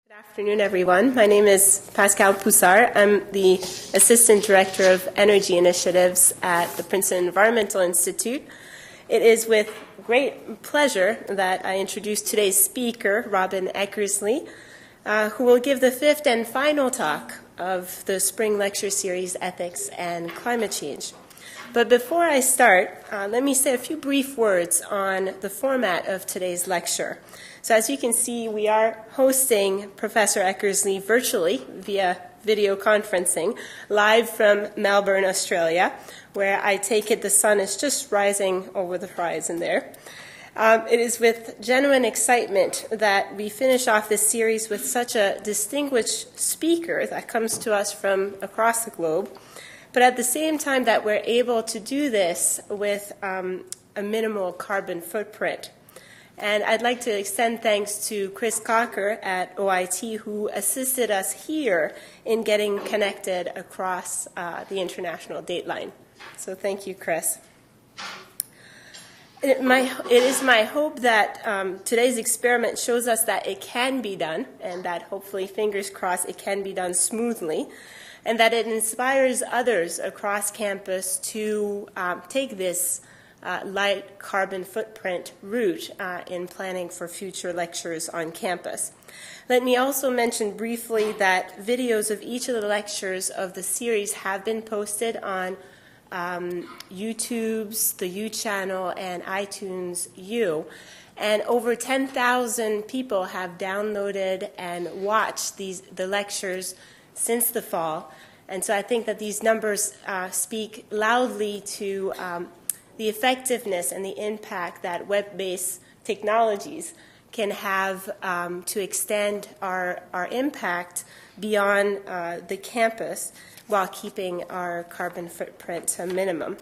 Good afternoon, everyone. My name is Pascal Poussard. I'm the Assistant Director of Energy Initiatives at the Princeton Environmental Institute. It is with great pleasure that I introduce today's speaker, Robyn Eckersley, who will give the fifth and final talk of the spring lecture series, Ethics and Climate Change. But before I start, let me say a few brief words on the format of today's lecture. So as you can see, we are hosting Professor Eckersley virtually via video conferencing, live from Melbourne, Australia, where I take it the sun is just rising over the horizon there. It is with genuine excitement that we finish off this series with such a distinguished speaker that comes to us from across the globe, but at the same time that we're able to do this with a minimal carbon footprint. And I'd like to extend thanks to Chris Cocker at OIT, who assisted us here in getting connected across the international dateline. So thank you, Chris. It is my hope that today's experiment shows us that it can be done, and that hopefully, fingers crossed, it can be done smoothly, and that it inspires others across campus to take this light carbon footprint route in planning for future lectures on campus. Let me also mention briefly that videos of each of the lectures of the series have been posted on YouTube's, the UChannel, and iTunes U. And over 10,000 people have downloaded and watched the lectures since the fall. And so I think that these numbers speak loudly to the effectiveness and the impact that web-based technologies can have to extend our impact beyond the campus while keeping our carbon footprint to a minimum.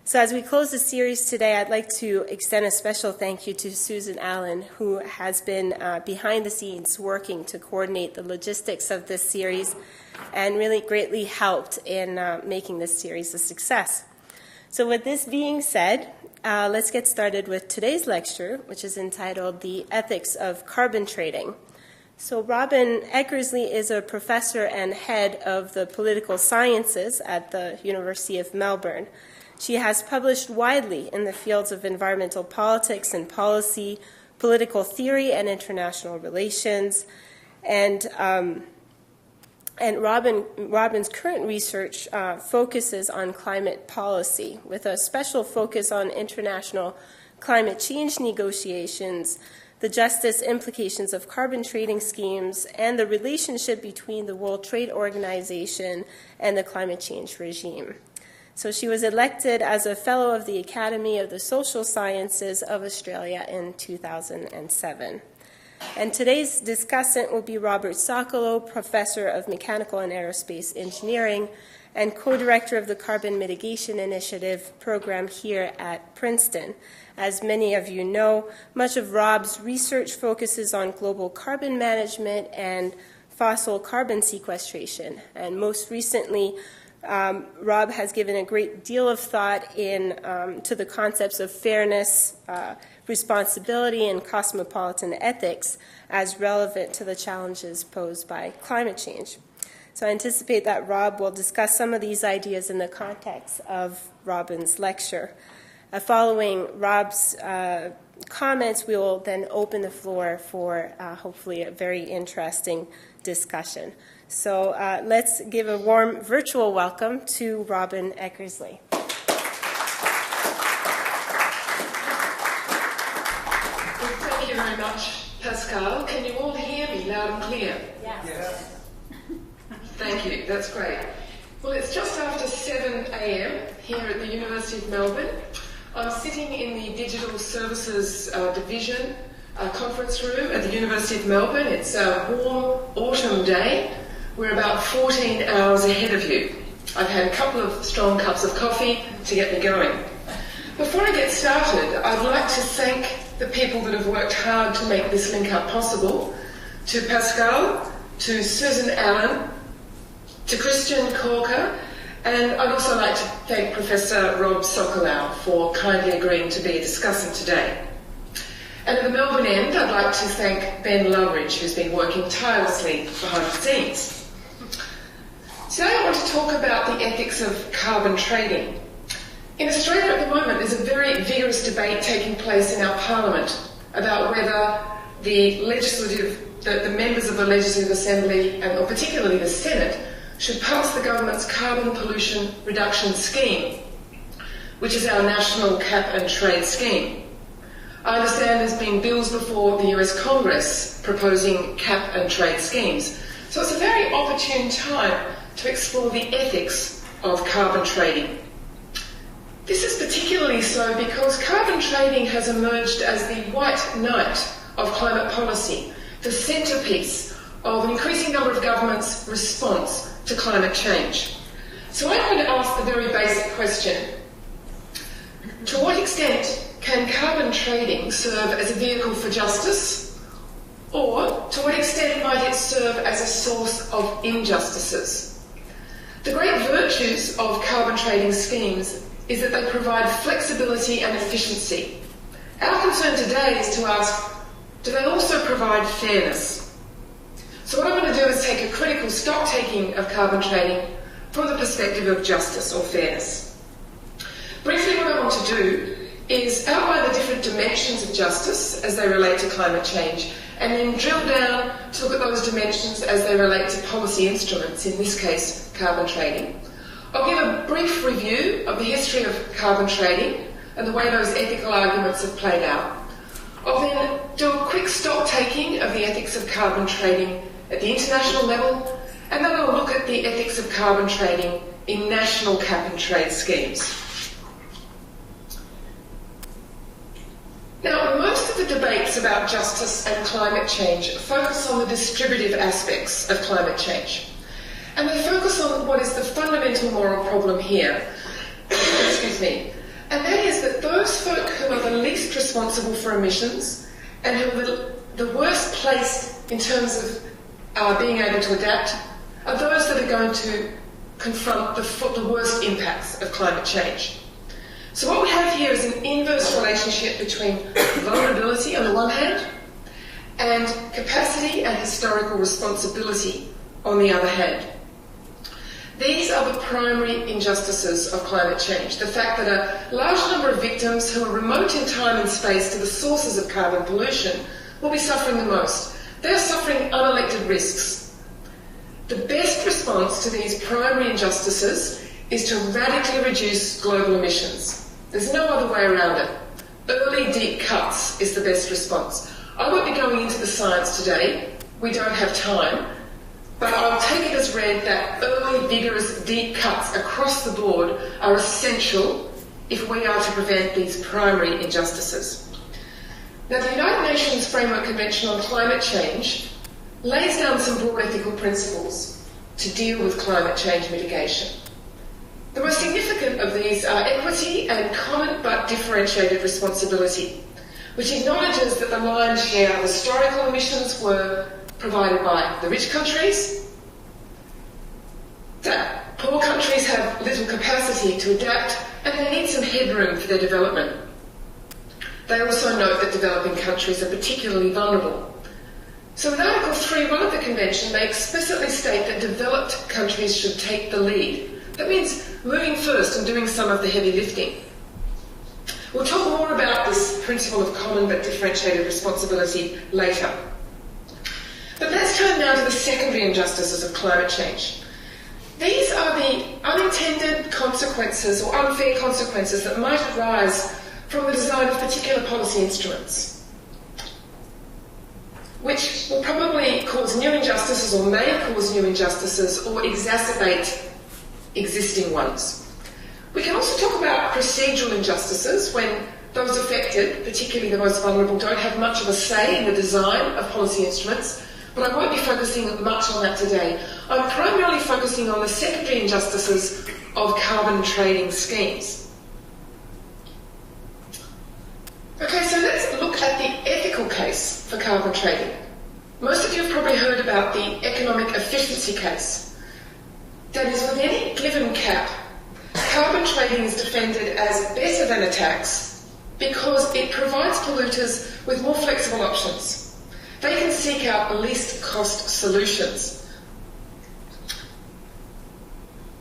So as we close the series today, I'd like to extend a special thank you to Susan Allen, who has been behind the scenes working to coordinate the logistics of this series and really greatly helped in making this series a success. So with this being said, let's get started with today's lecture, which is entitled The Ethics of Carbon Trading. So Robyn Eckersley is a professor and head of the political sciences at the University of Melbourne. She has published widely in the fields of environmental politics and policy, political theory, and international relations. And Robyn's current research focuses on climate policy, with a special focus on international climate change negotiations, the justice implications of carbon trading schemes, and the relationship between the World Trade Organization and the climate change regime. So she was elected as a Fellow of the Academy of the Social Sciences of Australia in 2007. And today's discussant will be Robert Socolow, Professor of Mechanical and Aerospace Engineering and co-director of the Carbon Mitigation Initiative program here at Princeton. As many of you know, much of Rob's research focuses on global carbon management and fossil carbon sequestration. And most recently, Rob has given a great deal of thought to the concepts of fairness, responsibility, and cosmopolitan ethics as relevant to the challenges posed by climate change. So I anticipate that Rob will discuss some of these ideas in the context of Robyn's lecture. Following Rob's comments, we will then open the floor for hopefully a very interesting discussion. So let's give a warm virtual welcome to Robyn Eckersley. Thank you very much, Pascal. Can you all hear me loud and clear? Yes. Thank you. That's great. Well, it's just after 7 a.m. here at the University of Melbourne. I'm sitting in the Digital Services Division conference room at the University of Melbourne. It's a warm autumn day. We're about 14 hours ahead of you. I've had a couple of strong cups of coffee to get me going. Before I get started, I'd like to thank the people that have worked hard to make this link up possible, to Pascal, to Susan Allen, to Christian Corker, and I'd also like to thank Professor Rob Socolow for kindly agreeing to be a discussant today. And at the Melbourne end, I'd like to thank Ben Loveridge, who's been working tirelessly behind the scenes. Today I want to talk about the ethics of carbon trading. In Australia at the moment, there's a very vigorous debate taking place in our Parliament about whether the members of the Legislative Assembly, or particularly the Senate, should pass the government's carbon pollution reduction scheme, which is our national cap and trade scheme. I understand there's been bills before the US Congress proposing cap and trade schemes. So it's a very opportune time to explore the ethics of carbon trading. This is particularly so because carbon trading has emerged as the white knight of climate policy, the centrepiece of an increasing number of governments' response to climate change. So I'm going to ask the very basic question: to what extent can carbon trading serve as a vehicle for justice, or to what extent might it serve as a source of injustices? The great virtues of carbon trading schemes is that they provide flexibility and efficiency. Our concern today is to ask, do they also provide fairness? So what I'm going to do is take a critical stock-taking of carbon trading from the perspective of justice or fairness. Briefly, what I want to do is outline the different dimensions of justice as they relate to climate change, and then drill down to look at those dimensions as they relate to policy instruments, in this case, carbon trading. I'll give a brief review of the history of carbon trading and the way those ethical arguments have played out. I'll then do a quick stock-taking of the ethics of carbon trading at the international level, and then I'll look at the ethics of carbon trading in national cap and trade schemes. Now, most of the debates about justice and climate change focus on the distributive aspects of climate change. And they focus on what is the fundamental moral problem here, and that is that those folk who are the least responsible for emissions and who are the worst placed in terms of being able to adapt are those that are going to confront the worst impacts of climate change. So what we have here is an inverse relationship between vulnerability on the one hand and capacity and historical responsibility on the other hand. These are the primary injustices of climate change. The fact that a large number of victims who are remote in time and space to the sources of carbon pollution will be suffering the most. They are suffering unelected risks. The best response to these primary injustices is to radically reduce global emissions. There's no other way around it. Early deep cuts is the best response. I won't be going into the science today. We don't have time. But I'll take it as read that early, vigorous, deep cuts across the board are essential if we are to prevent these primary injustices. Now, the United Nations Framework Convention on Climate Change lays down some broad ethical principles to deal with climate change mitigation. The most significant of these are equity and common but differentiated responsibility, which acknowledges that the lion's share of historical emissions were provided by the rich countries, that poor countries have little capacity to adapt and they need some headroom for their development. They also note that developing countries are particularly vulnerable. So in Article 3.1 of the Convention, they explicitly state that developed countries should take the lead. That means moving first and doing some of the heavy lifting. We'll talk more about this principle of common but differentiated responsibility later. But let's turn now to the secondary injustices of climate change. These are the unintended consequences or unfair consequences that might arise from the design of particular policy instruments, which will probably cause new injustices or may cause new injustices or exacerbate existing ones. We can also talk about procedural injustices when those affected, particularly the most vulnerable, don't have much of a say in the design of policy instruments, but I won't be focusing much on that today. I'm primarily focusing on the secondary injustices of carbon trading schemes. Okay, so let's look at the ethical case for carbon trading. Most of you have probably heard about the economic efficiency case. That is, with any given cap, carbon trading is defended as better than a tax because it provides polluters with more flexible options. They can seek out least cost solutions.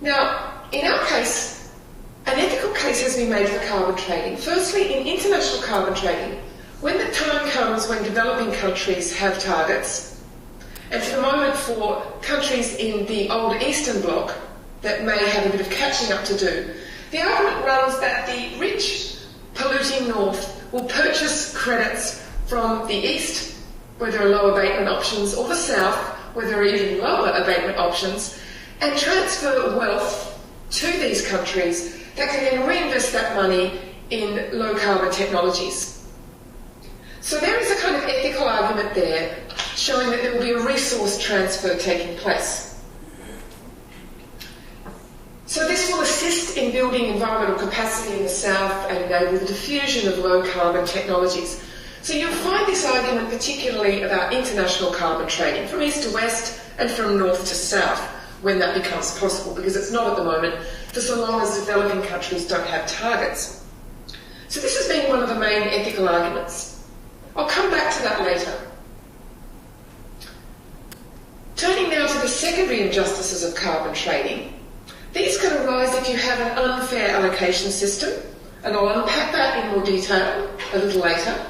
Now, in our case, an ethical case has been made for carbon trading. Firstly, in international carbon trading, when the time comes when developing countries have targets, and for the moment for countries in the old Eastern Bloc that may have a bit of catching up to do, the argument runs that the rich polluting North will purchase credits from the East, where there are low abatement options, or the South, where there are even lower abatement options, and transfer wealth to these countries that can then reinvest that money in low carbon technologies. So there is a kind of ethical argument there showing that there will be a resource transfer taking place. So this will assist in building environmental capacity in the South and enable the diffusion of low carbon technologies. So you'll find this argument particularly about international carbon trading from east to west and from north to south when that becomes possible, because it's not at the moment for so long as developing countries don't have targets. So this has been one of the main ethical arguments. I'll come back to that later. Turning now to the secondary injustices of carbon trading. These can arise if you have an unfair allocation system, and I'll unpack that in more detail a little later,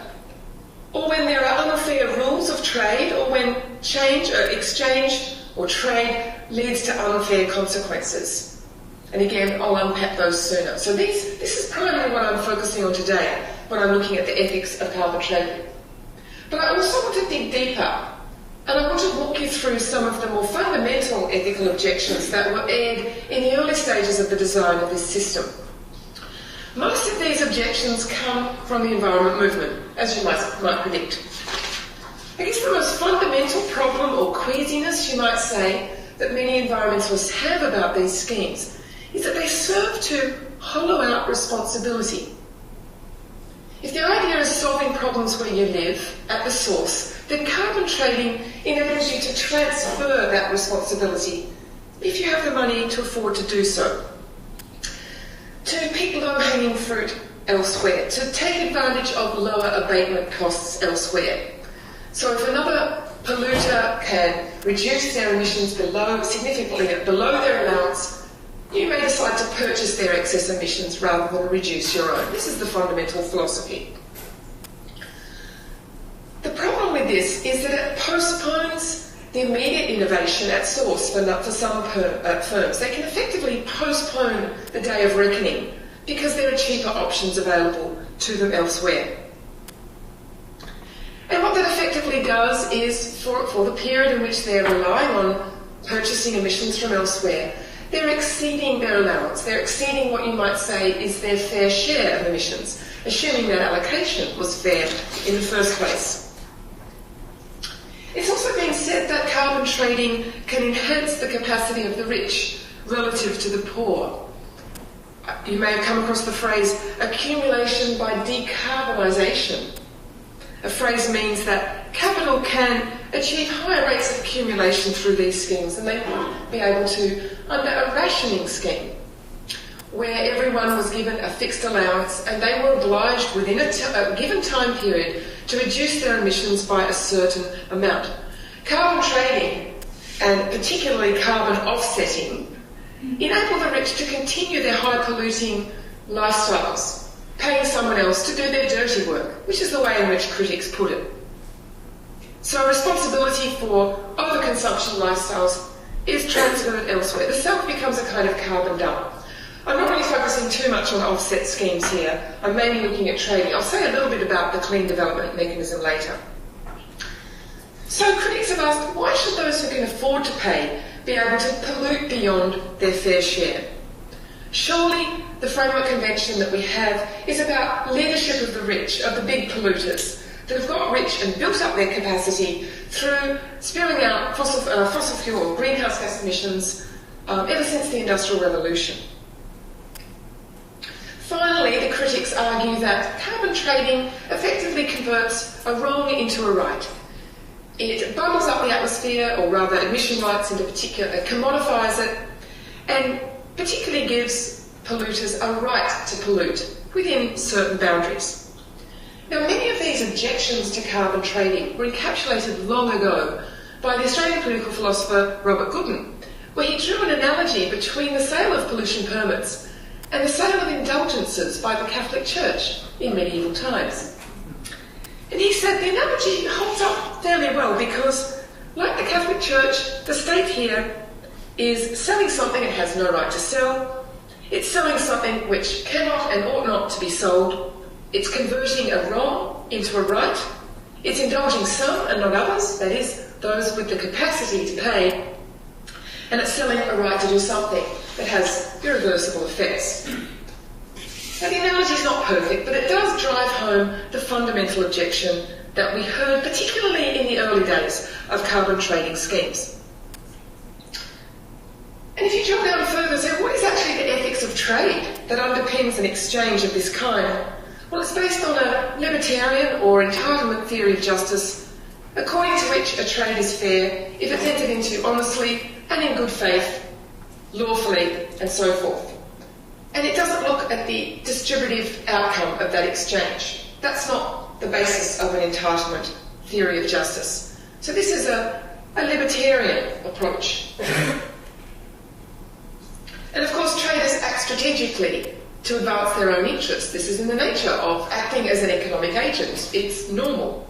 or when there are unfair rules of trade, or when exchange or trade leads to unfair consequences. And again, I'll unpack those sooner. So this is primarily what I'm focusing on today when I'm looking at the ethics of carbon trading. But I also want to dig deeper, and I want to walk you through some of the more fundamental ethical objections that were aired in the early stages of the design of this system. Most of these objections come from the environment movement, as you might predict. I guess the most fundamental problem or queasiness, you might say, that many environmentalists have about these schemes is that they serve to hollow out responsibility. If the idea is solving problems where you live, at the source, then carbon trading enables you to transfer that responsibility, if you have the money to afford to do so. To pick low-hanging fruit elsewhere, to take advantage of lower abatement costs elsewhere. So if another polluter can reduce their emissions significantly below their allowance, you may decide to purchase their excess emissions rather than reduce your own. This is the fundamental philosophy. The problem with this is that it postpones the immediate innovation at source for some firms. They can effectively postpone the day of reckoning because there are cheaper options available to them elsewhere. And what that effectively does is, for the period in which they're relying on purchasing emissions from elsewhere, they're exceeding their allowance. They're exceeding what you might say is their fair share of emissions, assuming that allocation was fair in the first place. It's also been said that carbon trading can enhance the capacity of the rich relative to the poor. You may have come across the phrase accumulation by decarbonisation. A phrase means that capital can achieve higher rates of accumulation through these schemes than they would be able to under a rationing scheme, where everyone was given a fixed allowance and they were obliged within a given time period to reduce their emissions by a certain amount. Carbon trading, and particularly carbon offsetting, enable the rich to continue their high-polluting lifestyles, paying someone else to do their dirty work, which is the way in which critics put it. So responsibility for overconsumption lifestyles is transferred elsewhere. The South becomes a kind of carbon dump. I'm not really focusing too much on offset schemes here. I'm mainly looking at trading. I'll say a little bit about the clean development mechanism later. So critics have asked, why should those who can afford to pay be able to pollute beyond their fair share? Surely the Framework Convention that we have is about leadership of the rich, of the big polluters, that have got rich and built up their capacity through spewing out fossil fuel or greenhouse gas emissions ever since the Industrial Revolution. Finally, the critics argue that carbon trading effectively converts a wrong into a right. It bundles up the atmosphere, or rather emission rights into particular, it commodifies it, and particularly gives polluters a right to pollute within certain boundaries. Now, many of these objections to carbon trading were encapsulated long ago by the Australian political philosopher Robert Goodman, where he drew an analogy between the sale of pollution permits and the sale of indulgences by the Catholic Church in medieval times. And he said the analogy holds up fairly well because, like the Catholic Church, the state here is selling something it has no right to sell. It's selling something which cannot and ought not to be sold. It's converting a wrong into a right. It's indulging some and not others, that is, those with the capacity to pay. And it's selling a right to do something that has irreversible effects. Now, the analogy is not perfect, but it does drive home the fundamental objection that we heard, particularly in the early days of carbon trading schemes. And if you drill down further, so what is actually the ethics of trade that underpins an exchange of this kind? Well, it's based on a libertarian or entitlement theory of justice, according to which a trade is fair if it's entered into honestly and in good faith, lawfully, and so forth. And it doesn't look at the distributive outcome of that exchange. That's not the basis of an entitlement theory of justice. So this is a libertarian approach. And of course, traders act strategically to advance their own interests. This is in the nature of acting as an economic agent. It's normal.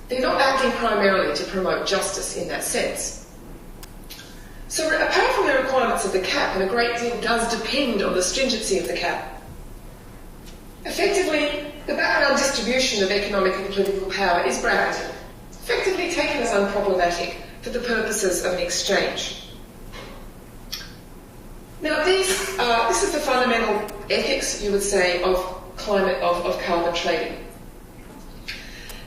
They're not acting primarily to promote justice in that sense. So apart from the requirements of the cap, and a great deal does depend on the stringency of the cap, effectively, the background distribution of economic and political power is bracketed, effectively taken as unproblematic for the purposes of an exchange. Now, this is the fundamental ethics, you would say, of carbon trading.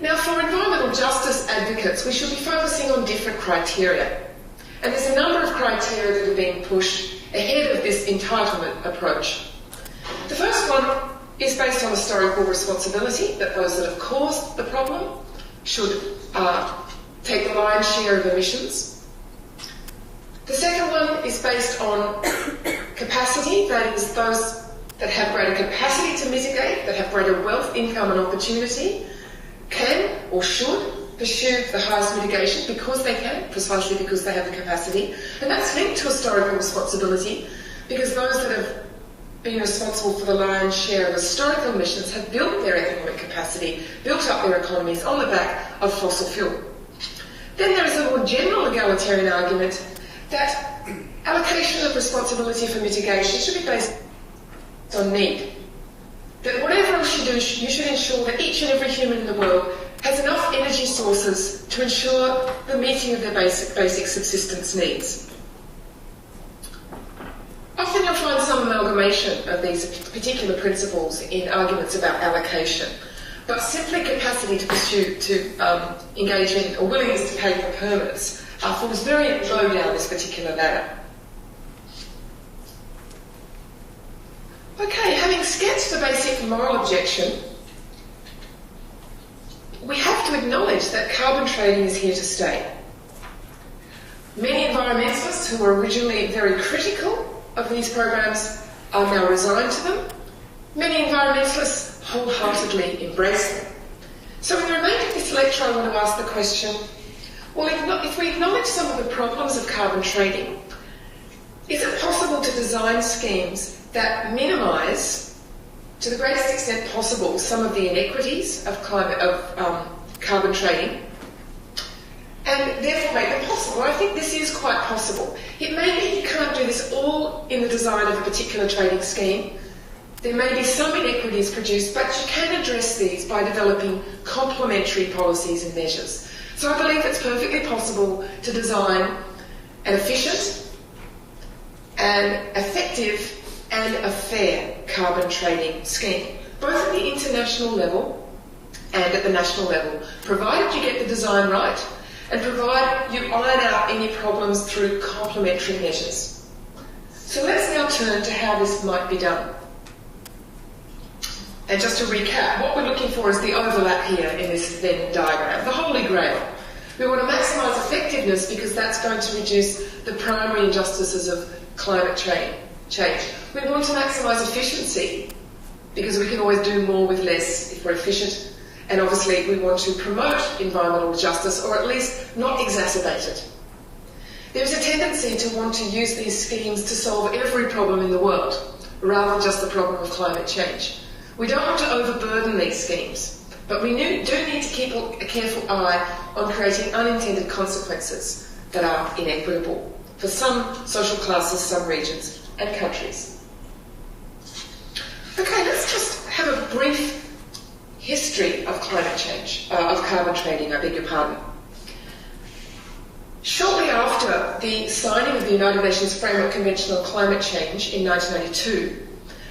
Now, for environmental justice advocates, we should be focusing on different criteria. And there's a number of criteria that are being pushed ahead of this entitlement approach. The first one is based on historical responsibility, that those that have caused the problem should take the lion's share of emissions. The second one is based on capacity, that is, those that have greater capacity to mitigate, that have greater wealth, income and opportunity, can or should pursue the highest mitigation because they can, precisely because they have the capacity. And that's linked to historical responsibility, because those that have been responsible for the lion's share of historical emissions have built their economic capacity, built up their economies on the back of fossil fuel. Then there is a more general egalitarian argument that allocation of responsibility for mitigation should be based on need. That whatever else you do, you should ensure that each and every human in the world has enough energy sources to ensure the meeting of their basic subsistence needs. Often you'll find some amalgamation of these particular principles in arguments about allocation, but simply capacity to pursue, to engage in, or willingness to pay for permits falls very low down this particular ladder. Okay, having sketched the basic moral objection, we have to acknowledge that carbon trading is here to stay. Many environmentalists who were originally very critical of these programs are now resigned to them. Many environmentalists wholeheartedly embrace them. So in the remainder of this lecture, I want to ask the question, well, if we acknowledge some of the problems of carbon trading, is it possible to design schemes that minimise, to the greatest extent possible, some of the inequities of carbon trading, and therefore make them possible? I think this is quite possible. It may be you can't do this all in the design of a particular trading scheme. There may be some inequities produced, but you can address these by developing complementary policies and measures. So I believe it's perfectly possible to design an efficient and effective and a fair carbon trading scheme, both at the international level and at the national level, provided you get the design right and provided you iron out any problems through complementary measures. So let's now turn to how this might be done. And just to recap, what we're looking for is the overlap here in this Venn diagram, the holy grail. We want to maximise effectiveness because that's going to reduce the primary injustices of climate change. We want to maximise efficiency because we can always do more with less if we're efficient. And obviously we want to promote environmental justice, or at least not exacerbate it. There is a tendency to want to use these schemes to solve every problem in the world, rather than just the problem of climate change. We don't want to overburden these schemes, but we do need to keep a careful eye on creating unintended consequences that are inequitable for some social classes, some regions and countries. Okay, let's just have a brief history of climate change, of carbon trading, I beg your pardon. Shortly after the signing of the United Nations Framework Convention on Climate Change in 1992,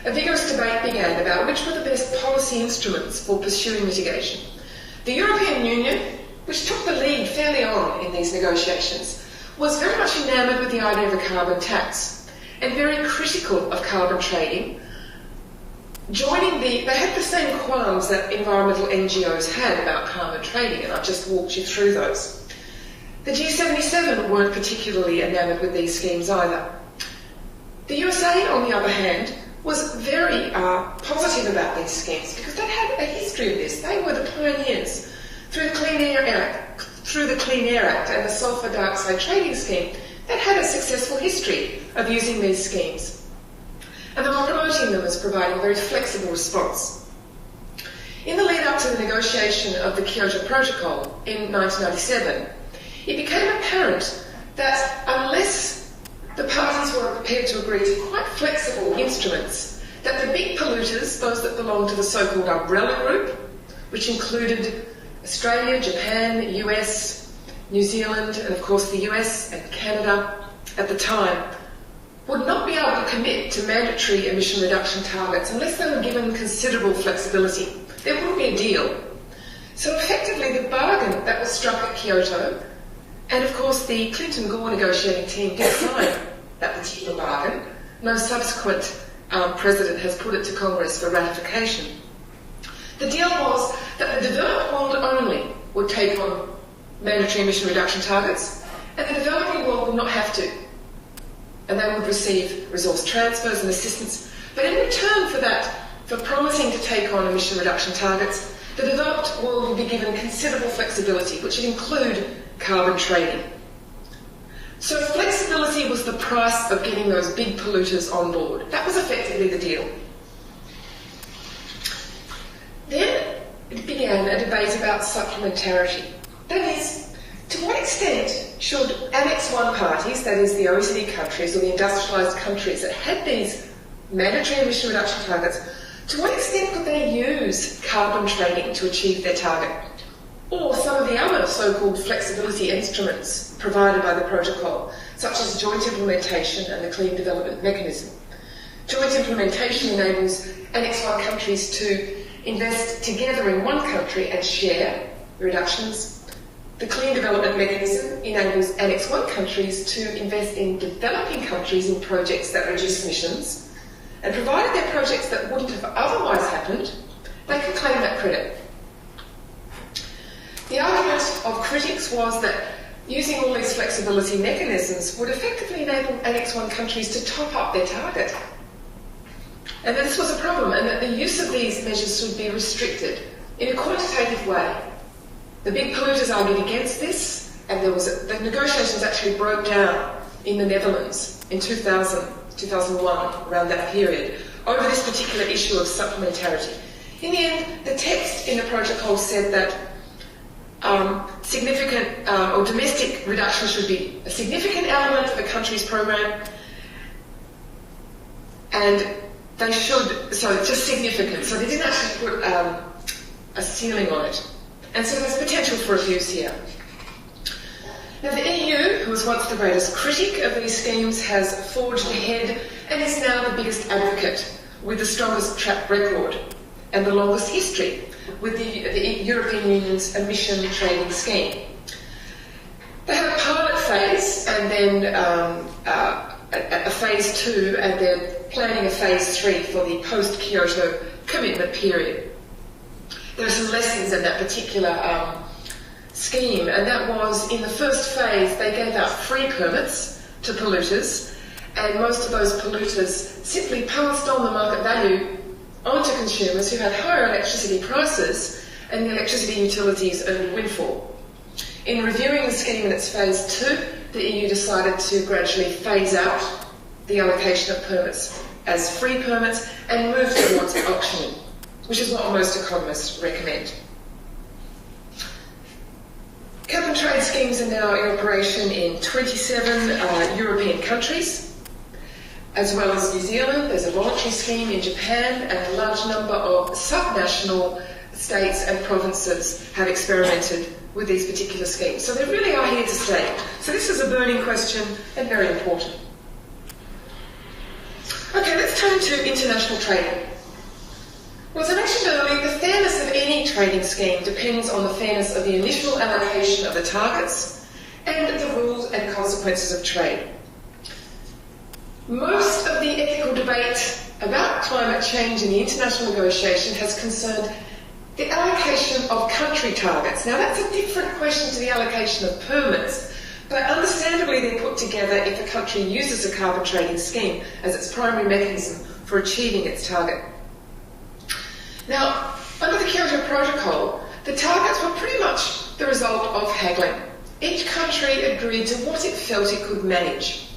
a vigorous debate began about which were the best policy instruments for pursuing mitigation. The European Union, which took the lead fairly on in these negotiations, was very much enamoured with the idea of a carbon tax and very critical of carbon trading. They had the same qualms that environmental NGOs had about carbon trading, and I've just walked you through those. The G77 weren't particularly enamoured with these schemes either. The USA, on the other hand, was very positive about these schemes because they had a history of this. They were the pioneers. Through the Clean Air Act and the Sulphur Dioxide Trading Scheme, that had a successful history of using these schemes. And they were promoting them as providing a very flexible response. In the lead up to the negotiation of the Kyoto Protocol in 1997, it became apparent that unless the parties were prepared to agree to quite flexible instruments, that the big polluters, those that belonged to the so-called umbrella group, which included Australia, Japan, the US, New Zealand, and of course the US and Canada at the time, would not be able to commit to mandatory emission reduction targets unless they were given considerable flexibility. There wouldn't be a deal. So effectively the bargain that was struck at Kyoto, and of course the Clinton-Gore negotiating team did sign that particular bargain. No subsequent president has put it to Congress for ratification. The deal was that the developed world only would take on mandatory emission reduction targets, and the developing world would not have to. And they would receive resource transfers and assistance. But in return for that, for promising to take on emission reduction targets, the developed world would be given considerable flexibility, which would include carbon trading. So flexibility was the price of getting those big polluters on board. That was effectively the deal. Then it began a debate about supplementarity. That is, to what extent should Annex I parties, that is the OECD countries or the industrialised countries that had these mandatory emission reduction targets, to what extent could they use carbon trading to achieve their target? Or some of the other so-called flexibility instruments provided by the protocol, such as joint implementation and the Clean Development Mechanism. Joint implementation enables Annex I countries to invest together in one country and share the reductions. The Clean Development Mechanism enables Annex I countries to invest in developing countries in projects that reduce emissions, and provided they're projects that wouldn't have otherwise happened, they can claim that credit. The argument of critics was that using all these flexibility mechanisms would effectively enable Annex I countries to top up their target. And that this was a problem, and that the use of these measures should be restricted in a quantitative way. The big polluters argued against this, and the negotiations actually broke down in the Netherlands in 2001, around that period, over this particular issue of supplementarity. In the end, the text in the protocol said that significant or domestic reduction should be a significant element of a country's program, and they should, so just significant, so they didn't actually put a ceiling on it. And so there's potential for abuse here. Now the EU, who was once the greatest critic of these schemes, has forged ahead and is now the biggest advocate with the strongest track record and the longest history with the European Union's emission trading scheme. They have a pilot phase and then a phase 2, and they're planning a phase 3 for the post-Kyoto commitment period. There are some lessons in that particular scheme, and that was in the first phase they gave out free permits to polluters, and most of those polluters simply passed on the market value onto consumers who had higher electricity prices and the electricity utilities earned a windfall. In reviewing the scheme in its phase 2, the EU decided to gradually phase out the allocation of permits as free permits and move towards auctioning, which is what most economists recommend. Cap and trade schemes are now in operation in 27 European countries, as well as New Zealand. There's a voluntary scheme in Japan, and a large number of subnational states and provinces have experimented with these particular schemes. So they really are here to stay. So this is a burning question and very important. Okay, let's turn to international trading. Well, as I mentioned earlier, the fairness of any trading scheme depends on the fairness of the initial allocation of the targets and the rules and consequences of trade. Most of the ethical debate about climate change in the international negotiation has concerned the allocation of country targets. Now, that's a different question to the allocation of permits, but understandably they're put together if a country uses a carbon trading scheme as its primary mechanism for achieving its target. Now, under the Kyoto Protocol, the targets were pretty much the result of haggling. Each country agreed to what it felt it could manage.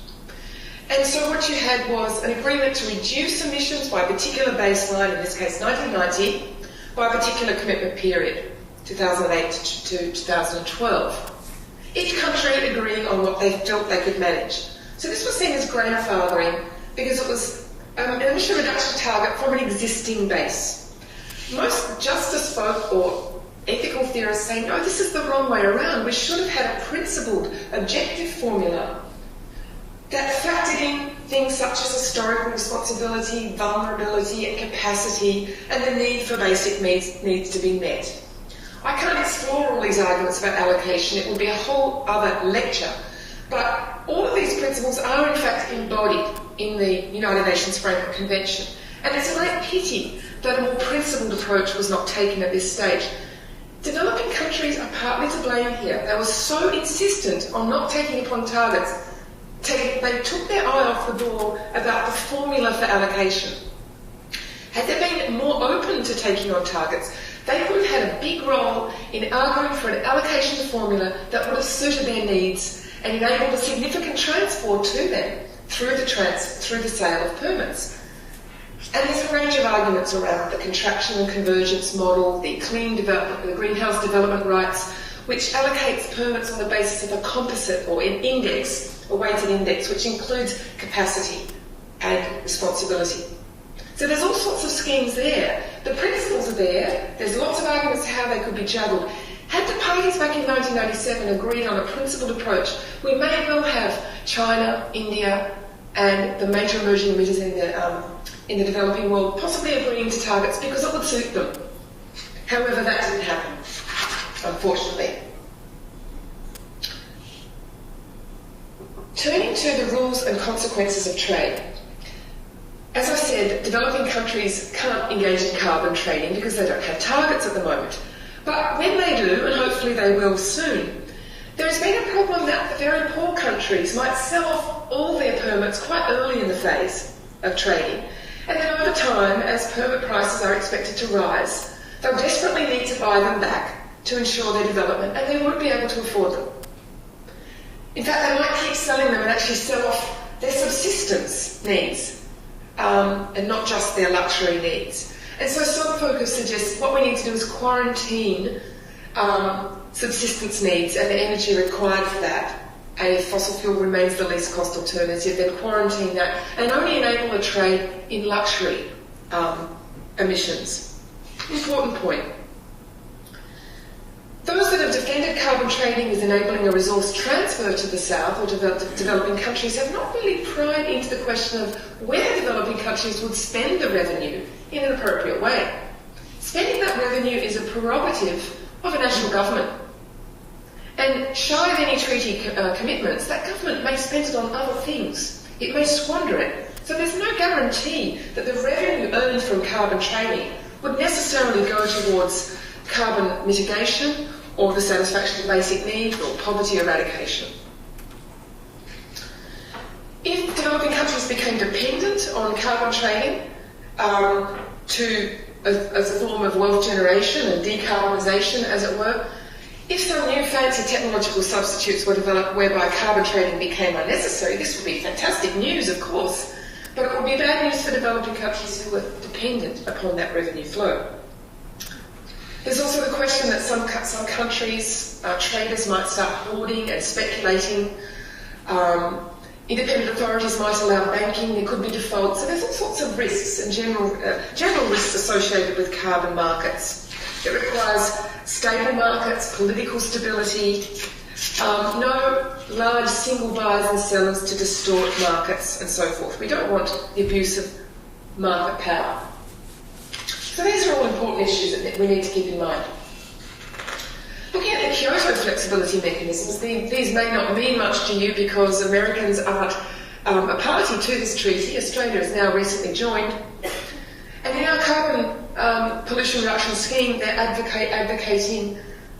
And so what you had was an agreement to reduce emissions by a particular baseline, in this case 1990, by a particular commitment period, 2008 to 2012. Each country agreeing on what they felt they could manage. So this was seen as grandfathering because it was an emission reduction target from an existing base. Most justice folk or ethical theorists say, no, this is the wrong way around. We should have had a principled, objective formula that factored in things such as historical responsibility, vulnerability and capacity, and the need for basic needs to be met. I can't explore all these arguments about allocation. It would be a whole other lecture. But all of these principles are in fact embodied in the United Nations Framework Convention. And it's a great pity that a more principled approach was not taken at this stage. Developing countries are partly to blame here. They were so insistent on not taking upon targets, they took their eye off the ball about the formula for allocation. Had they been more open to taking on targets, they could have had a big role in arguing for an allocation formula that would have suited their needs and enabled a significant transport to them through the sale of permits. And there's a range of arguments around the contraction and convergence model, the clean development, the greenhouse development rights, which allocates permits on the basis of a composite or an index, a weighted index, which includes capacity and responsibility. So there's all sorts of schemes there. The principles are there. There's lots of arguments how they could be juggled. Had the parties back in 1997 agreed on a principled approach, we may well have China, India, and the major emerging emitters in the developing world possibly agreeing to targets because it would suit them. However, that didn't happen, unfortunately. Turning to the rules and consequences of trade. As I said, developing countries can't engage in carbon trading because they don't have targets at the moment. But when they do, and hopefully they will soon, there has been a problem that the very poor countries might sell off all their permits quite early in the phase of trading. And then over time, as permit prices are expected to rise, they'll desperately need to buy them back to ensure their development, and they won't be able to afford them. In fact, they might keep selling them and actually sell off their subsistence needs, and not just their luxury needs. And so some focus suggests what we need to do is quarantine subsistence needs and the energy required for that. And if fossil fuel remains the least cost alternative, then quarantine that and only enable a trade in luxury emissions. Important point. Those that have defended carbon trading as enabling a resource transfer to the south or developing countries have not really pried into the question of where developing countries would spend the revenue in an appropriate way. Spending that revenue is a prerogative of a national government. And shy of any treaty commitments, that government may spend it on other things. It may squander it. So there's no guarantee that the revenue earned from carbon trading would necessarily go towards carbon mitigation or the satisfaction of basic needs or poverty eradication. If developing countries became dependent on carbon trading to as a form of wealth generation and decarbonisation, as it were. If some new fancy technological substitutes were developed whereby carbon trading became unnecessary, this would be fantastic news, of course, but it would be bad news for developing countries who were dependent upon that revenue flow. There's also the question that some countries, traders might start hoarding and speculating. Independent authorities might allow banking, there could be defaults, so there's all sorts of risks and general risks associated with carbon markets. It requires stable markets, political stability, no large single buyers and sellers to distort markets and so forth. We don't want the abuse of market power. So these are all important issues that we need to keep in mind. Looking at the Kyoto flexibility mechanisms, these may not mean much to you because Americans aren't a party to this treaty. Australia has now recently joined. And in our carbon pollution reduction scheme, they're advocating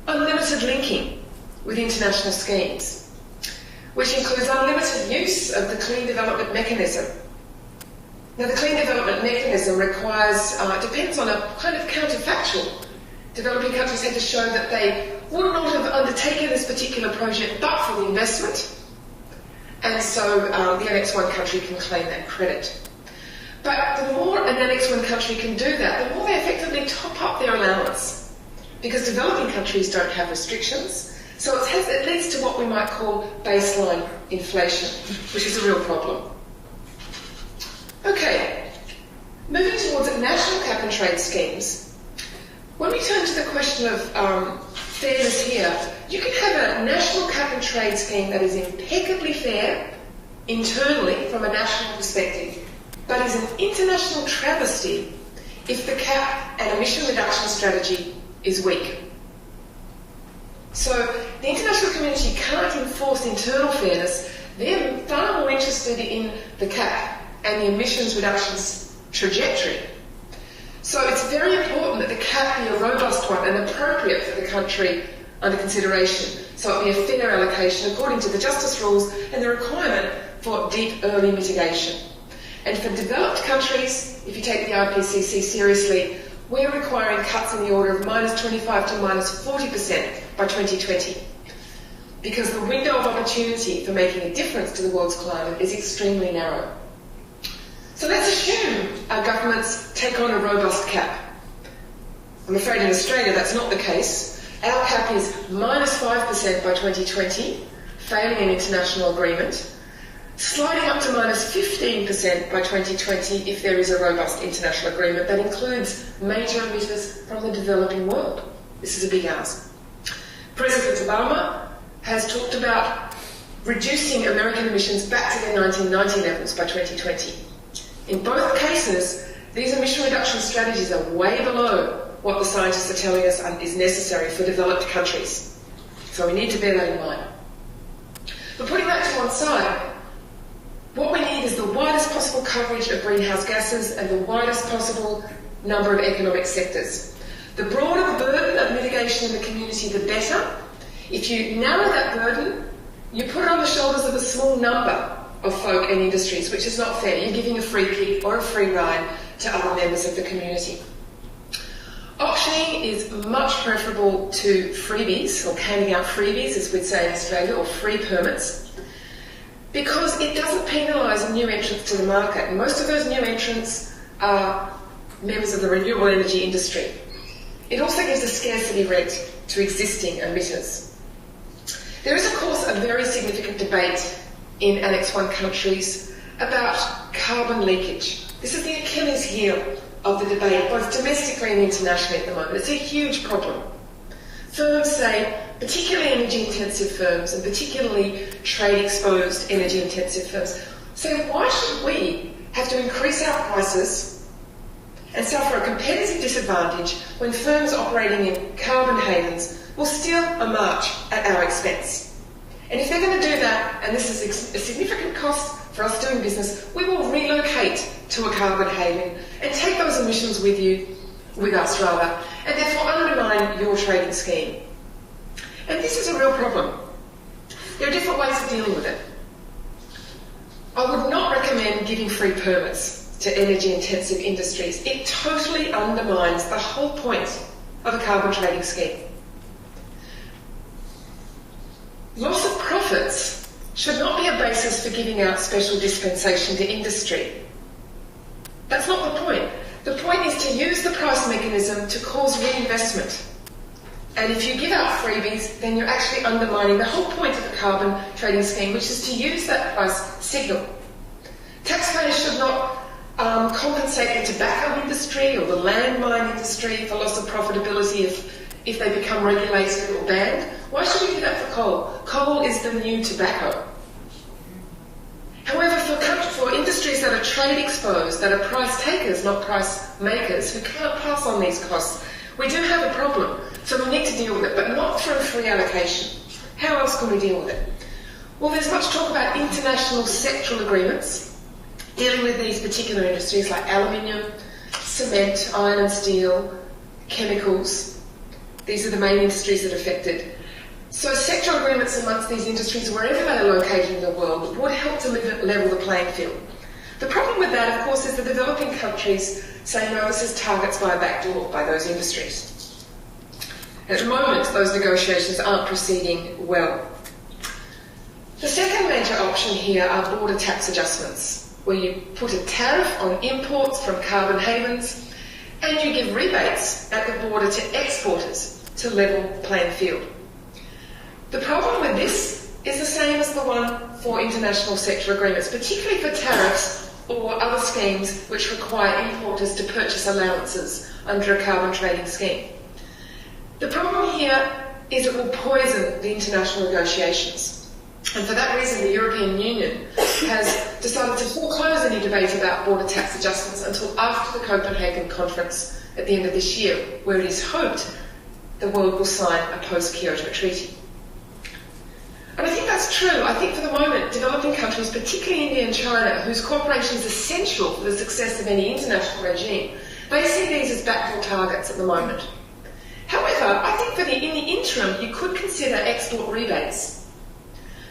unlimited linking with international schemes, which includes unlimited use of the clean development mechanism. Now, the clean development mechanism depends on a kind of counterfactual. Developing countries had to show that they would not have undertaken this particular project but for the investment, and so the Annex 1 country can claim that credit. But the more an Annex 1 country can do that, the more they effectively top up their allowance, because developing countries don't have restrictions, so it leads to what we might call baseline inflation, which is a real problem. Okay, moving towards national cap and trade schemes. When we turn to the question of fairness here, you can have a national cap and trade scheme that is impeccably fair internally from a national perspective, but is an international travesty if the cap and emission reduction strategy is weak. So the international community can't enforce internal fairness. They're far more interested in the cap and the emissions reductions trajectory. So it's very important that the cap be a robust one and appropriate for the country under consideration, so it be a fair allocation according to the justice rules and the requirement for deep early mitigation. And for developed countries, if you take the IPCC seriously, we're requiring cuts in the order of -25 to -40% by 2020, because the window of opportunity for making a difference to the world's climate is extremely narrow. So let's assume our governments take on a robust cap. I'm afraid in Australia that's not the case. Our cap is -5% by 2020, failing an international agreement, sliding up to -15% by 2020 if there is a robust international agreement that includes major emitters from the developing world. This is a big ask. President Obama has talked about reducing American emissions back to their 1990 levels by 2020. In both cases, these emission reduction strategies are way below what the scientists are telling us is necessary for developed countries. So we need to bear that in mind. But putting that to one side, what we need is the widest possible coverage of greenhouse gases and the widest possible number of economic sectors. The broader the burden of mitigation in the community, the better. If you narrow that burden, you put it on the shoulders of a small number of folk and industries, which is not fair. You're giving a free kick or a free ride to other members of the community. Auctioning is much preferable to freebies, or handing out freebies, as we'd say in Australia, or free permits, because it doesn't penalise new entrants to the market. And most of those new entrants are members of the renewable energy industry. It also gives a scarcity rate to existing emitters. There is, of course, a very significant debate in Annex 1 countries about carbon leakage. This is the Achilles heel of the debate, both domestically and internationally at the moment. It's a huge problem. Firms say, particularly energy-intensive firms and particularly trade-exposed energy-intensive firms, say, why should we have to increase our prices and suffer a competitive disadvantage when firms operating in carbon havens will steal a march at our expense? And if they're going to do that, and this is a significant cost for us doing business, we will relocate to a carbon haven and take those emissions with us rather, and therefore undermine your trading scheme. And this is a real problem. There are different ways of dealing with it. I would not recommend giving free permits. It's to energy-intensive industries, it totally undermines the whole point of a carbon trading scheme. Loss of profits should not be a basis for giving out special dispensation to industry. That's not the point. The point is to use the price mechanism to cause reinvestment. And if you give out freebies, then you're actually undermining the whole point of the carbon trading scheme, which is to use that price signal. Taxpayers should not compensate the tobacco industry or the landmine industry for loss of profitability if they become regulated or banned. Why should we do that for coal? Coal is the new tobacco. However, for industries that are trade exposed, that are price takers, not price makers, who can't pass on these costs, we do have a problem. So we need to deal with it, but not through free allocation. How else can we deal with it? Well, there's much talk about international sectoral agreements dealing with these particular industries like aluminium, cement, iron and steel, chemicals. These are the main industries that are affected. So sectoral agreements amongst these industries, wherever they are located in the world, would help to level the playing field. The problem with that, of course, is the developing countries say, no, this is targets by a backdoor by those industries. At the moment, those negotiations aren't proceeding well. The second major option here are border tax adjustments, where you put a tariff on imports from carbon havens and you give rebates at the border to exporters to level the playing field. The problem with this is the same as the one for international sector agreements, particularly for tariffs or other schemes which require importers to purchase allowances under a carbon trading scheme. The problem here is it will poison the international negotiations. And for that reason, the European Union has decided to foreclose any debate about border tax adjustments until after the Copenhagen conference at the end of this year, where it is hoped the world will sign a post-Kyoto treaty. And I think that's true. I think for the moment, developing countries, particularly India and China, whose cooperation is essential for the success of any international regime, they see these as backdoor targets at the moment. However, I think in the interim, you could consider export rebates.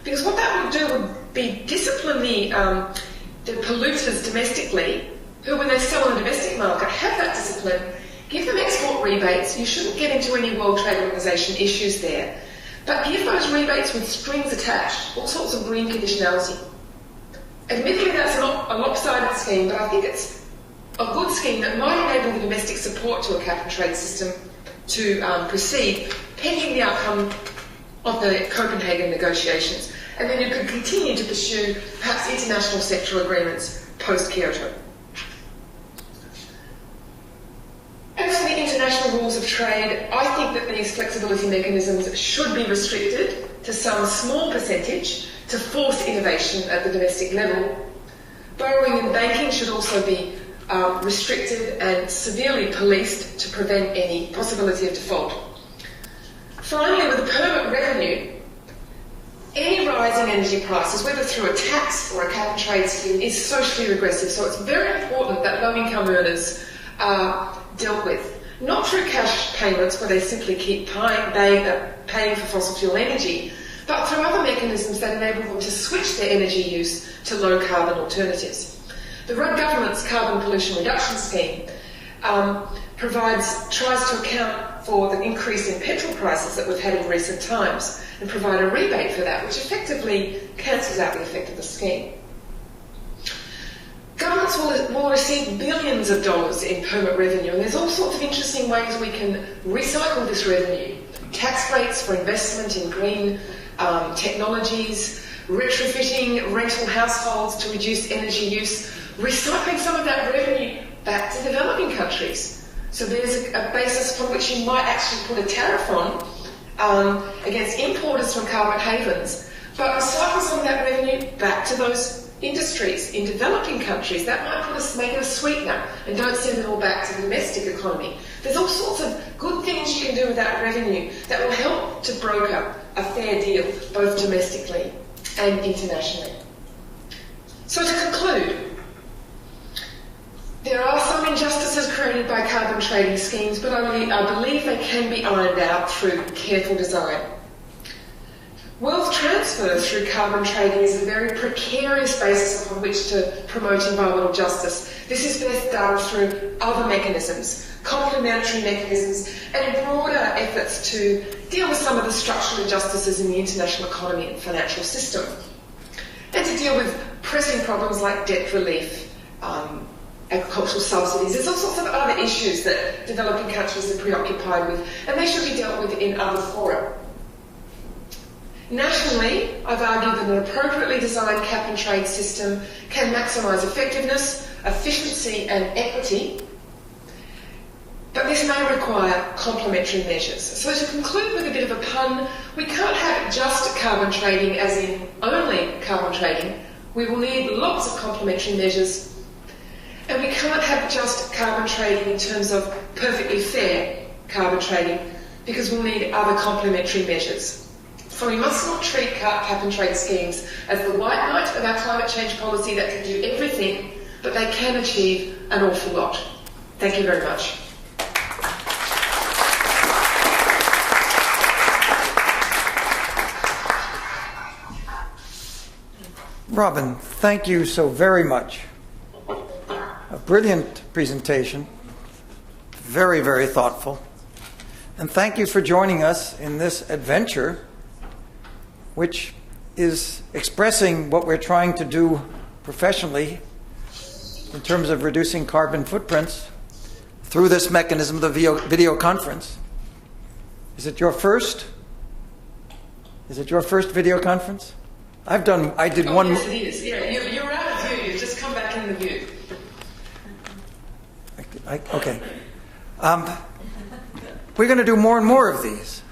Because what that would do would be discipline the polluters domestically, who when they sell on the domestic market have that discipline, give them export rebates. You shouldn't get into any World Trade Organization issues there. But give those rebates with strings attached, all sorts of green conditionality. Admittedly, that's a lopsided scheme, but I think it's a good scheme that might enable the domestic support to a cap and trade system to proceed, pending the outcome of the Copenhagen negotiations. And then you could continue to pursue perhaps international sectoral agreements post-Kyoto. As for the international rules of trade, I think that these flexibility mechanisms should be restricted to some small percentage to force innovation at the domestic level. Borrowing and banking should also be restricted and severely policed to prevent any possibility of default. Finally, with the permit revenue, any rise in energy prices, whether through a tax or a cap and trade scheme, is socially regressive. So it's very important that low-income earners are dealt with, not through cash payments where they simply keep paying for fossil fuel energy, but through other mechanisms that enable them to switch their energy use to low-carbon alternatives. The Rudd government's carbon pollution reduction scheme tries to account for the increase in petrol prices that we've had in recent times and provide a rebate for that, which effectively cancels out the effect of the scheme. Governments will receive billions of dollars in permit revenue, and there's all sorts of interesting ways we can recycle this revenue. Tax rates for investment in green technologies, retrofitting rental households to reduce energy use, recycling some of that revenue back to developing countries. So there's a basis upon which you might actually put a tariff on against importers from carbon havens, but recycle some of that revenue back to those industries in developing countries. That might make it a sweetener and don't send it all back to the domestic economy. There's all sorts of good things you can do with that revenue that will help to broker a fair deal, both domestically and internationally. So to conclude, there are some injustices created by carbon trading schemes, but I believe they can be ironed out through careful design. Wealth transfer through carbon trading is a very precarious basis upon which to promote environmental justice. This is best done through other mechanisms, complementary mechanisms, and broader efforts to deal with some of the structural injustices in the international economy and financial system, and to deal with pressing problems like debt relief, agricultural subsidies. There's all sorts of other issues that developing countries are preoccupied with, and they should be dealt with in other fora. Nationally, I've argued that an appropriately designed cap and trade system can maximise effectiveness, efficiency and equity, but this may require complementary measures. So to conclude with a bit of a pun, we can't have just carbon trading as in only carbon trading. We will need lots of complementary measures, and we can't have just carbon trading in terms of perfectly fair carbon trading, because we'll need other complementary measures. So we must not treat cap and trade schemes as the white knight of our climate change policy that can do everything, but they can achieve an awful lot. Thank you very much. Robyn, thank you so very much. A brilliant presentation, very, very thoughtful. And thank you for joining us in this adventure, which is expressing what we're trying to do professionally in terms of reducing carbon footprints through this mechanism, the video conference. Is it your first? Is it your first video conference? I did one. Yes, it is. Yeah, you're out of view. You've just come back in the view. Okay. We're going to do more and more of these.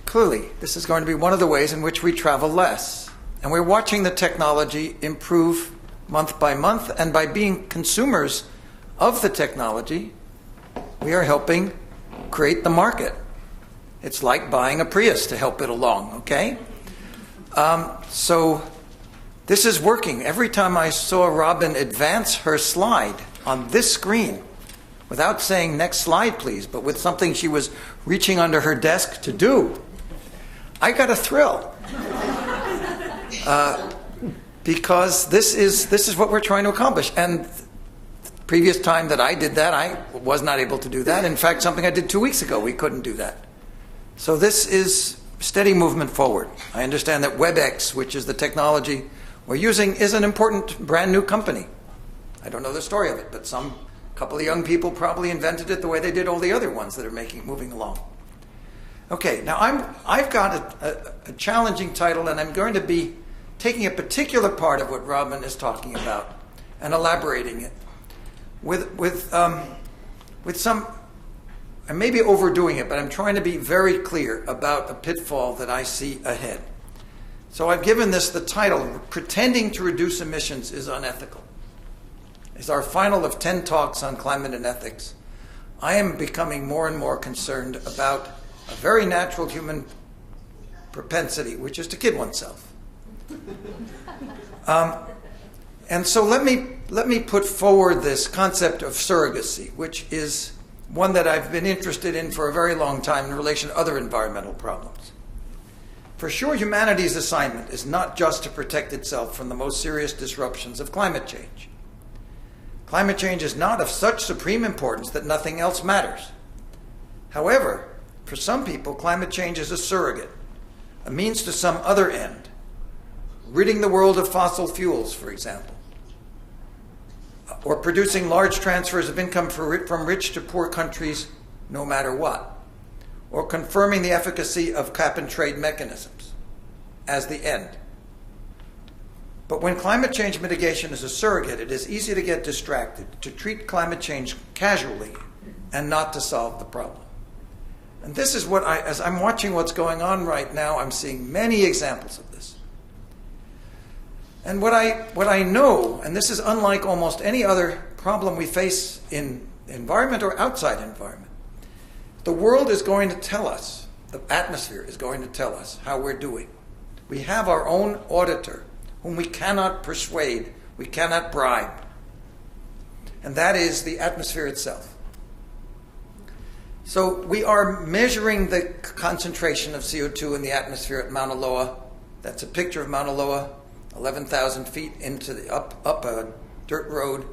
Clearly, this is going to be one of the ways in which we travel less. And we're watching the technology improve month by month, and by being consumers of the technology, we are helping create the market. It's like buying a Prius to help it along, okay? So this is working. Every time I saw Robyn advance her slide on this screen, without saying next slide please, but with something she was reaching under her desk to do, I got a thrill. Because this is what we're trying to accomplish. And the previous time that I did that, I was not able to do that. In fact, something I did 2 weeks ago, we couldn't do that. So this is steady movement forward. I understand that WebEx, which is the technology we're using, is an important brand new company. I don't know the story of it, but some couple of young people probably invented it the way they did all the other ones that are moving along. Okay, now I've got a challenging title, and I'm going to be taking a particular part of what Robyn is talking about and elaborating it with some. I may be overdoing it, but I'm trying to be very clear about a pitfall that I see ahead. So I've given this the title, Pretending to Reduce Emissions is Unethical. It's our final of 10 talks on climate and ethics. I am becoming more and more concerned about a very natural human propensity, which is to kid oneself. And so let me put forward this concept of surrogacy, which is one that I've been interested in for a very long time in relation to other environmental problems. For sure, humanity's assignment is not just to protect itself from the most serious disruptions of climate change. Climate change is not of such supreme importance that nothing else matters. However, for some people, climate change is a surrogate, a means to some other end, ridding the world of fossil fuels, for example, or producing large transfers of income from rich to poor countries no matter what, or confirming the efficacy of cap and trade mechanisms as the end. But when climate change mitigation is a surrogate, it is easy to get distracted, to treat climate change casually and not to solve the problem. And this is what as I'm watching what's going on right now, I'm seeing many examples of this. And what I know, and this is unlike almost any other problem we face in environment or outside environment, the world is going to tell us, the atmosphere is going to tell us how we're doing. We have our own auditor, whom we cannot persuade, we cannot bribe. And that is the atmosphere itself. So we are measuring the concentration of CO2 in the atmosphere at Mauna Loa That's a picture of Mauna Loa, 11,000 feet into the up a dirt road,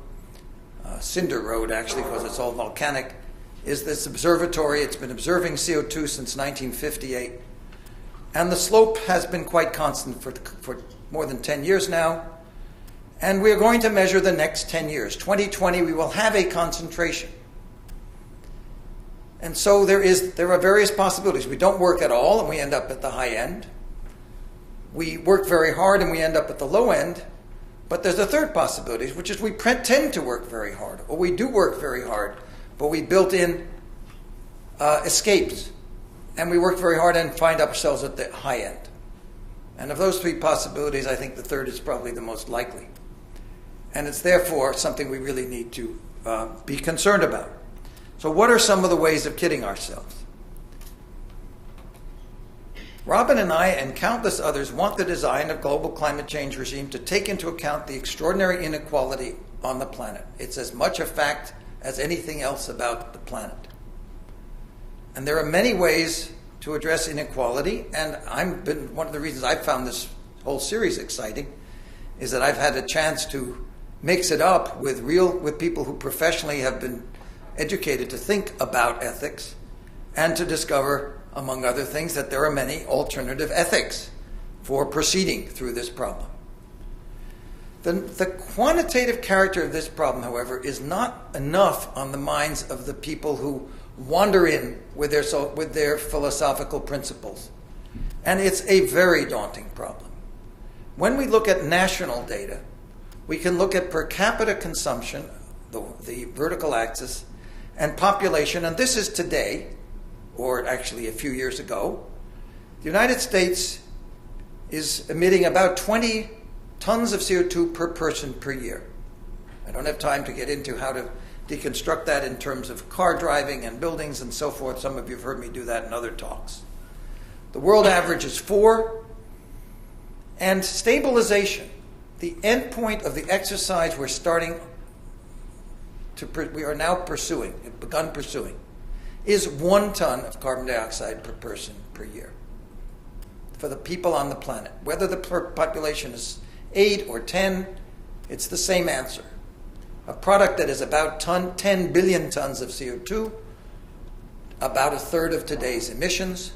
cinder road actually, because it's all volcanic, is this observatory. It's been observing CO2 since 1958. And the slope has been quite constant for more than 10 years now. And we're going to measure the next 10 years. 2020, we will have a concentration. And so there are various possibilities. We don't work at all and we end up at the high end. We work very hard and we end up at the low end. But there's a third possibility, which is we pretend to work very hard, or we do work very hard, but we built in escapes. And we work very hard and find ourselves at the high end. And of those three possibilities, I think the third is probably the most likely. And it's therefore something we really need to be concerned about. So what are some of the ways of kidding ourselves? Robyn and I and countless others want the design of global climate change regime to take into account the extraordinary inequality on the planet. It's as much a fact as anything else about the planet. And there are many ways to address inequality, and one of the reasons I've found this whole series exciting is that I've had a chance to mix it up with people who professionally have been educated to think about ethics and to discover, among other things, that there are many alternative ethics for proceeding through this problem. The quantitative character of this problem, however, is not enough on the minds of the people who wander in with their philosophical principles. And it's a very daunting problem. When we look at national data, we can look at per capita consumption, the vertical axis, and population, and this is today, or actually a few years ago. The United States is emitting about 20 tons of CO2 per person per year. I don't have time to get into how to deconstruct that in terms of car driving and buildings and so forth. Some of you have heard me do that in other talks. The world average is 4. And stabilization, the end point of the exercise we are now pursuing, have begun pursuing, is 1 ton of carbon dioxide per person per year for the people on the planet. Whether the population is 8 or 10, it's the same answer. A product that is about 10 billion tons of CO2, about a third of today's emissions.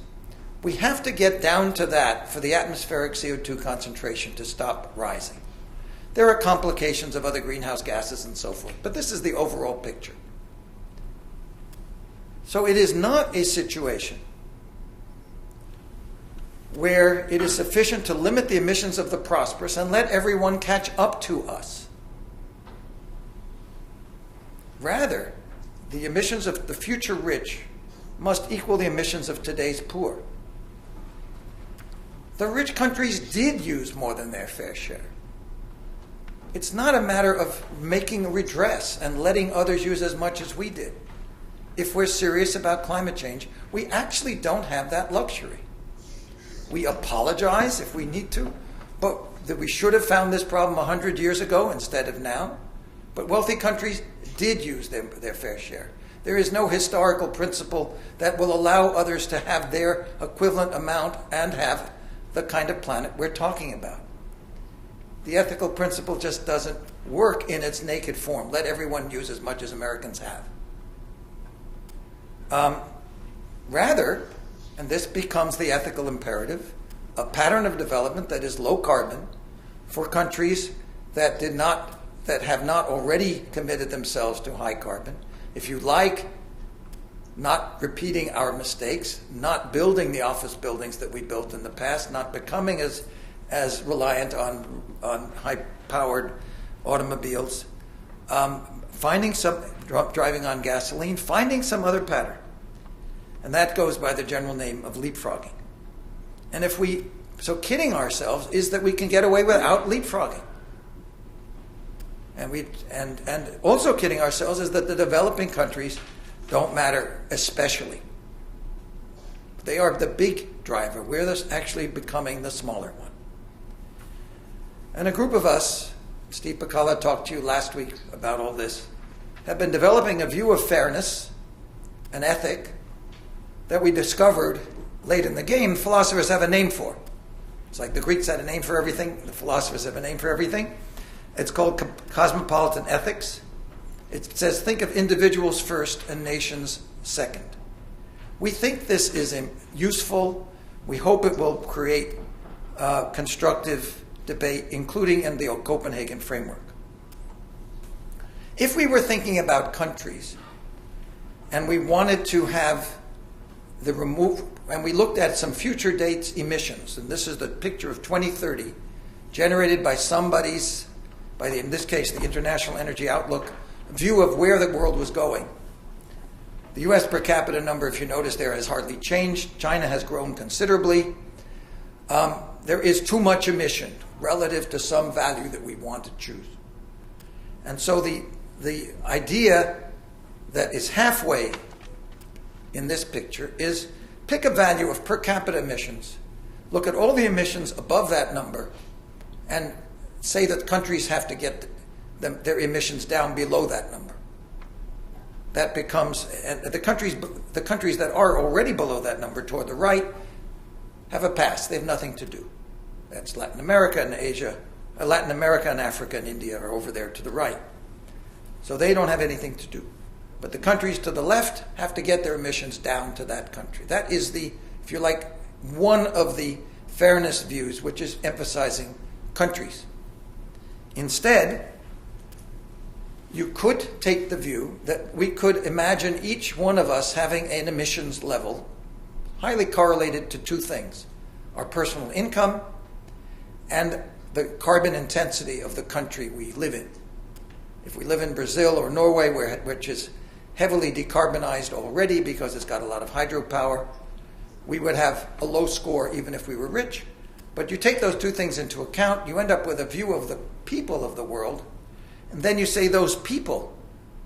We have to get down to that for the atmospheric CO2 concentration to stop rising. There are complications of other greenhouse gases and so forth, but this is the overall picture. So it is not a situation where it is sufficient to limit the emissions of the prosperous and let everyone catch up to us. Rather, the emissions of the future rich must equal the emissions of today's poor. The rich countries did use more than their fair share. It's not a matter of making a redress and letting others use as much as we did. If we're serious about climate change, we actually don't have that luxury. We apologize if we need to, but that we should have found this problem 100 years ago instead of now. But wealthy countries did use their fair share. There is no historical principle that will allow others to have their equivalent amount and have the kind of planet we're talking about. The ethical principle just doesn't work in its naked form. Let everyone use as much as Americans have. Rather, and this becomes the ethical imperative, a pattern of development that is low carbon for countries that have not already committed themselves to high carbon. If you like, not repeating our mistakes, not building the office buildings that we built in the past, not becoming as reliant on high-powered automobiles, driving on gasoline, finding some other pattern. And that goes by the general name of leapfrogging. And so kidding ourselves is that we can get away without leapfrogging. And also kidding ourselves is that the developing countries don't matter especially. They are the big driver. We're actually becoming the smaller one. And a group of us, Steve Socolow talked to you last week about all this, have been developing a view of fairness, an ethic, that we discovered late in the game philosophers have a name for. It's like the Greeks had a name for everything, the philosophers have a name for everything. It's called cosmopolitan ethics. It says, think of individuals first and nations second. We think this is useful. We hope it will create constructive debate, including in the Copenhagen framework. If we were thinking about countries and we wanted to have the remove, and we looked at some future dates emissions, and this is the picture of 2030 generated by somebody's, in this case, the International Energy Outlook, view of where the world was going. The US per capita number, if you notice there, has hardly changed. China has grown considerably. There is too much emission relative to some value that we want to choose. And so the idea that is halfway in this picture is pick a value of per capita emissions, look at all the emissions above that number, and say that countries have to get their emissions down below that number. That becomes, and the countries that are already below that number toward the right have a pass. They have nothing to do. That's Latin America and Asia, Latin America and Africa and India are over there to the right. So they don't have anything to do. But the countries to the left have to get their emissions down to that country. That is the, if you like, one of the fairness views, which is emphasizing countries. Instead, you could take the view that we could imagine each one of us having an emissions level highly correlated to two things: our personal income and the carbon intensity of the country we live in. If we live in Brazil or Norway, which is heavily decarbonized already because it's got a lot of hydropower, we would have a low score even if we were rich. But you take those two things into account, you end up with a view of the people of the world, and then you say those people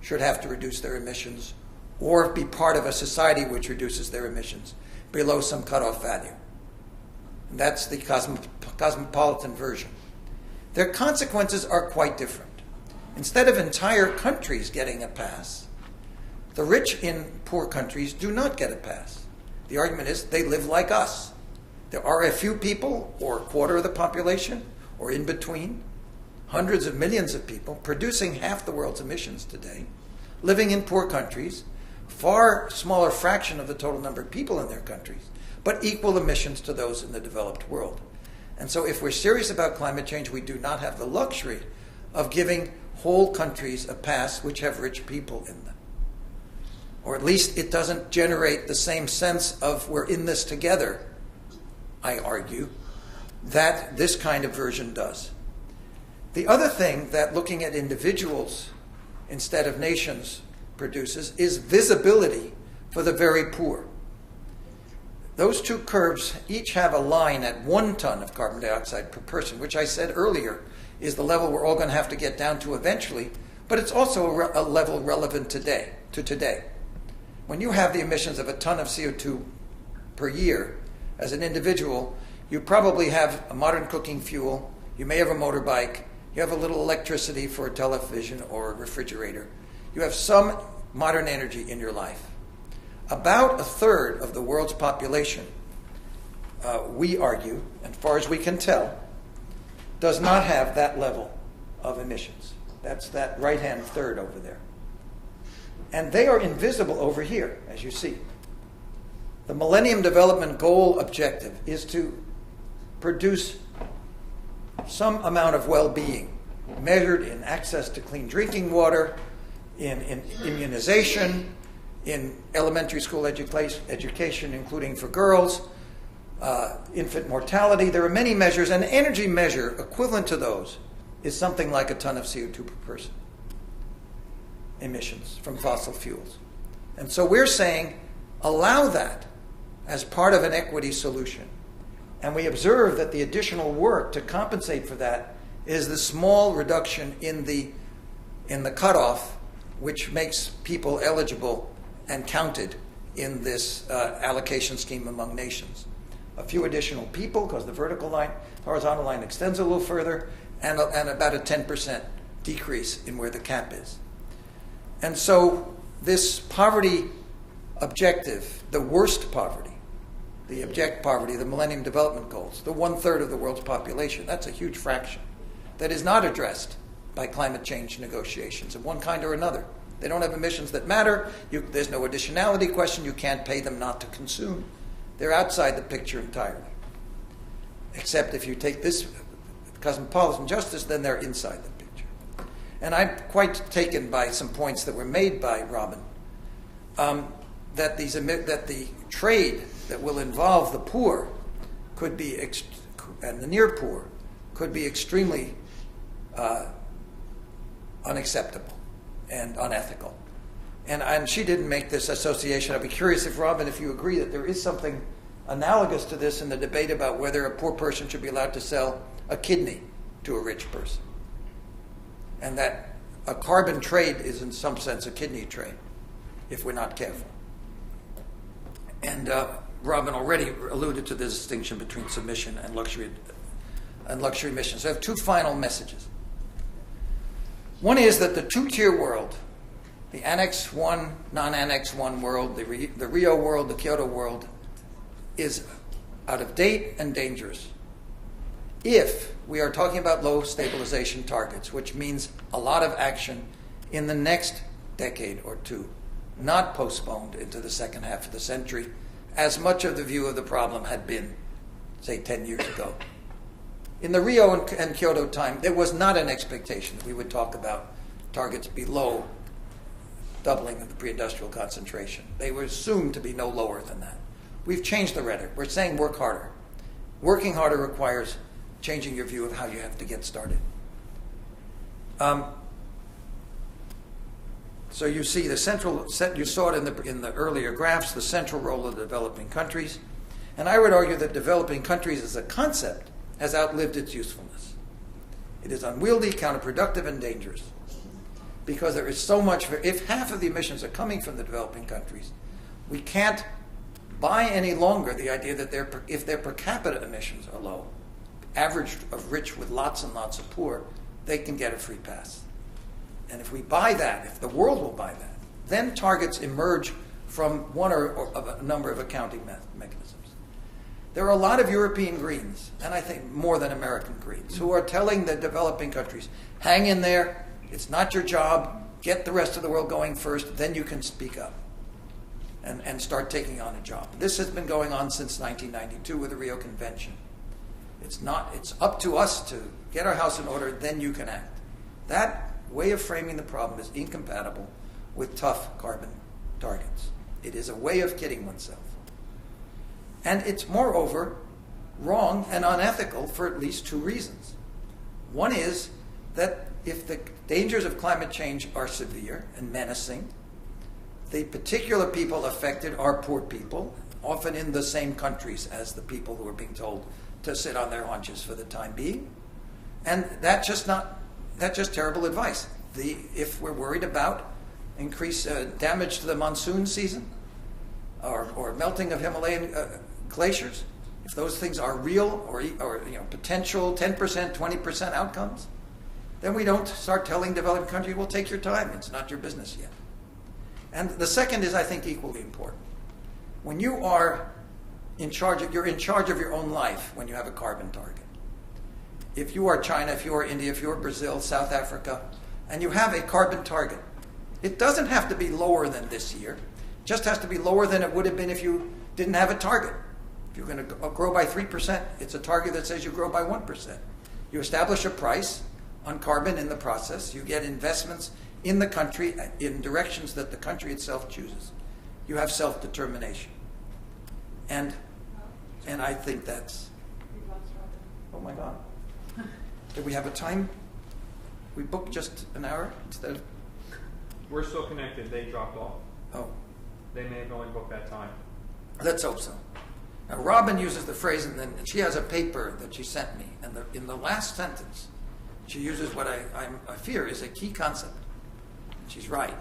should have to reduce their emissions or be part of a society which reduces their emissions below some cutoff value. And that's the cosmopolitan version. Their consequences are quite different. Instead of entire countries getting a pass, the rich in poor countries do not get a pass. The argument is they live like us. There are a few people, or a quarter of the population, or in between, hundreds of millions of people producing half the world's emissions today, living in poor countries, far smaller fraction of the total number of people in their countries, but equal emissions to those in the developed world. And so if we're serious about climate change, we do not have the luxury of giving whole countries a pass which have rich people in them. Or at least it doesn't generate the same sense of we're in this together, I argue, that this kind of version does. The other thing that looking at individuals instead of nations produces is visibility for the very poor. Those two curves each have a line at 1 ton of carbon dioxide per person, which I said earlier is the level we're all going to have to get down to eventually, but it's also a level relevant to today. When you have the emissions of a ton of CO2 per year as an individual, you probably have a modern cooking fuel, you may have a motorbike, you have a little electricity for a television or a refrigerator. You have some modern energy in your life. About a third of the world's population, we argue, as far as we can tell, does not have that level of emissions. That's that right-hand third over there. And they are invisible over here, as you see. The Millennium Development Goal objective is to produce some amount of well-being, measured in access to clean drinking water, in immunization, in elementary school education, including for girls, infant mortality. There are many measures. An energy measure equivalent to those is something like a ton of CO2 per person emissions from fossil fuels. And so we're saying allow that as part of an equity solution. And we observe that the additional work to compensate for that is the small reduction in the cutoff, which makes people eligible and counted in this allocation scheme among nations. A few additional people, because the horizontal line extends a little further, and about a 10% decrease in where the cap is. And so this poverty objective, the worst poverty, the abject poverty, the Millennium Development Goals, the 1/3 of the world's population. That's a huge fraction that is not addressed by climate change negotiations of one kind or another. They don't have emissions that matter. There's no additionality question. You can't pay them not to consume. They're outside the picture entirely. Except if you take this cosmopolitan justice, then they're inside the picture. And I'm quite taken by some points that were made by Robyn, that the trade that will involve the poor could be, and the near poor, could be extremely unacceptable and unethical. And she didn't make this association. I'd be curious if, Robyn, if you agree that there is something analogous to this in the debate about whether a poor person should be allowed to sell a kidney to a rich person. And that a carbon trade is in some sense a kidney trade, if we're not careful. And Robyn already alluded to the distinction between submission and luxury emissions. So I have two final messages. One is that the two-tier world, the Annex 1, non-Annex 1 world, the Rio world, the Kyoto world, is out of date and dangerous. If we are talking about low stabilization targets, which means a lot of action in the next decade or two, not postponed into the second half of the century, as much of the view of the problem had been, say, 10 years ago. In the Rio and Kyoto time, there was not an expectation that we would talk about targets below doubling of the pre-industrial concentration. They were assumed to be no lower than that. We've changed the rhetoric. We're saying work harder. Working harder requires changing your view of how you have to get started. So you see you saw it in the earlier graphs, the central role of the developing countries. And I would argue that developing countries as a concept has outlived its usefulness. It is unwieldy, counterproductive, and dangerous. Because there is so much, if half of the emissions are coming from the developing countries, we can't buy any longer the idea that if their per capita emissions are low, average of rich with lots and lots of poor, they can get a free pass. And if we buy that, if the world will buy that, then targets emerge from one or of a number of accounting mechanisms. There are a lot of European Greens, and I think more than American Greens, who are telling the developing countries, hang in there, it's not your job, get the rest of the world going first, then you can speak up and start taking on a job. This has been going on since 1992 with the Rio Convention. It's up to us to get our house in order, then you can act. That way of framing the problem is incompatible with tough carbon targets. It is a way of kidding oneself. And it's moreover wrong and unethical for at least two reasons. One is that if the dangers of climate change are severe and menacing, the particular people affected are poor people, often in the same countries as the people who are being told to sit on their haunches for the time being. And that's just terrible advice. If we're worried about increased damage to the monsoon season or melting of Himalayan glaciers, if those things are real or potential 10%, 20% outcomes, then we don't start telling developing countries, well, take your time, it's not your business yet. And the second is, I think, equally important. When you are you're in charge of your own life when you have a carbon target. If you are China, if you are India, if you are Brazil, South Africa, and you have a carbon target, it doesn't have to be lower than this year. It just has to be lower than it would have been if you didn't have a target. If you're going to grow by 3%, it's a target that says you grow by 1%. You establish a price on carbon in the process. You get investments in the country in directions that the country itself chooses. You have self-determination. And I think that's... Oh my God. Did we have a time? We booked just an hour instead of... We're still connected. They dropped off. Oh. They may have only booked that time. Let's hope so. Now, Robyn uses the phrase, and then she has a paper that she sent me, and in the last sentence, she uses what I fear is a key concept. She's right,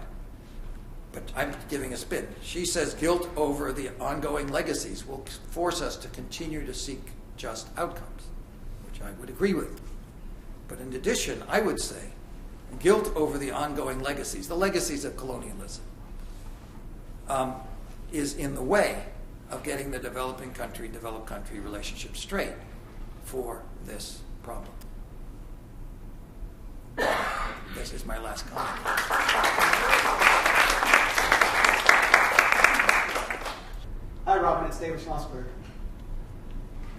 but I'm giving a spin. She says guilt over the ongoing legacies will force us to continue to seek just outcomes, which I would agree with. But in addition, I would say guilt over the ongoing legacies, the legacies of colonialism, is in the way of getting the developed country relationship straight for this problem. This is my last comment. Hi, Robyn. It's David Schlossberg.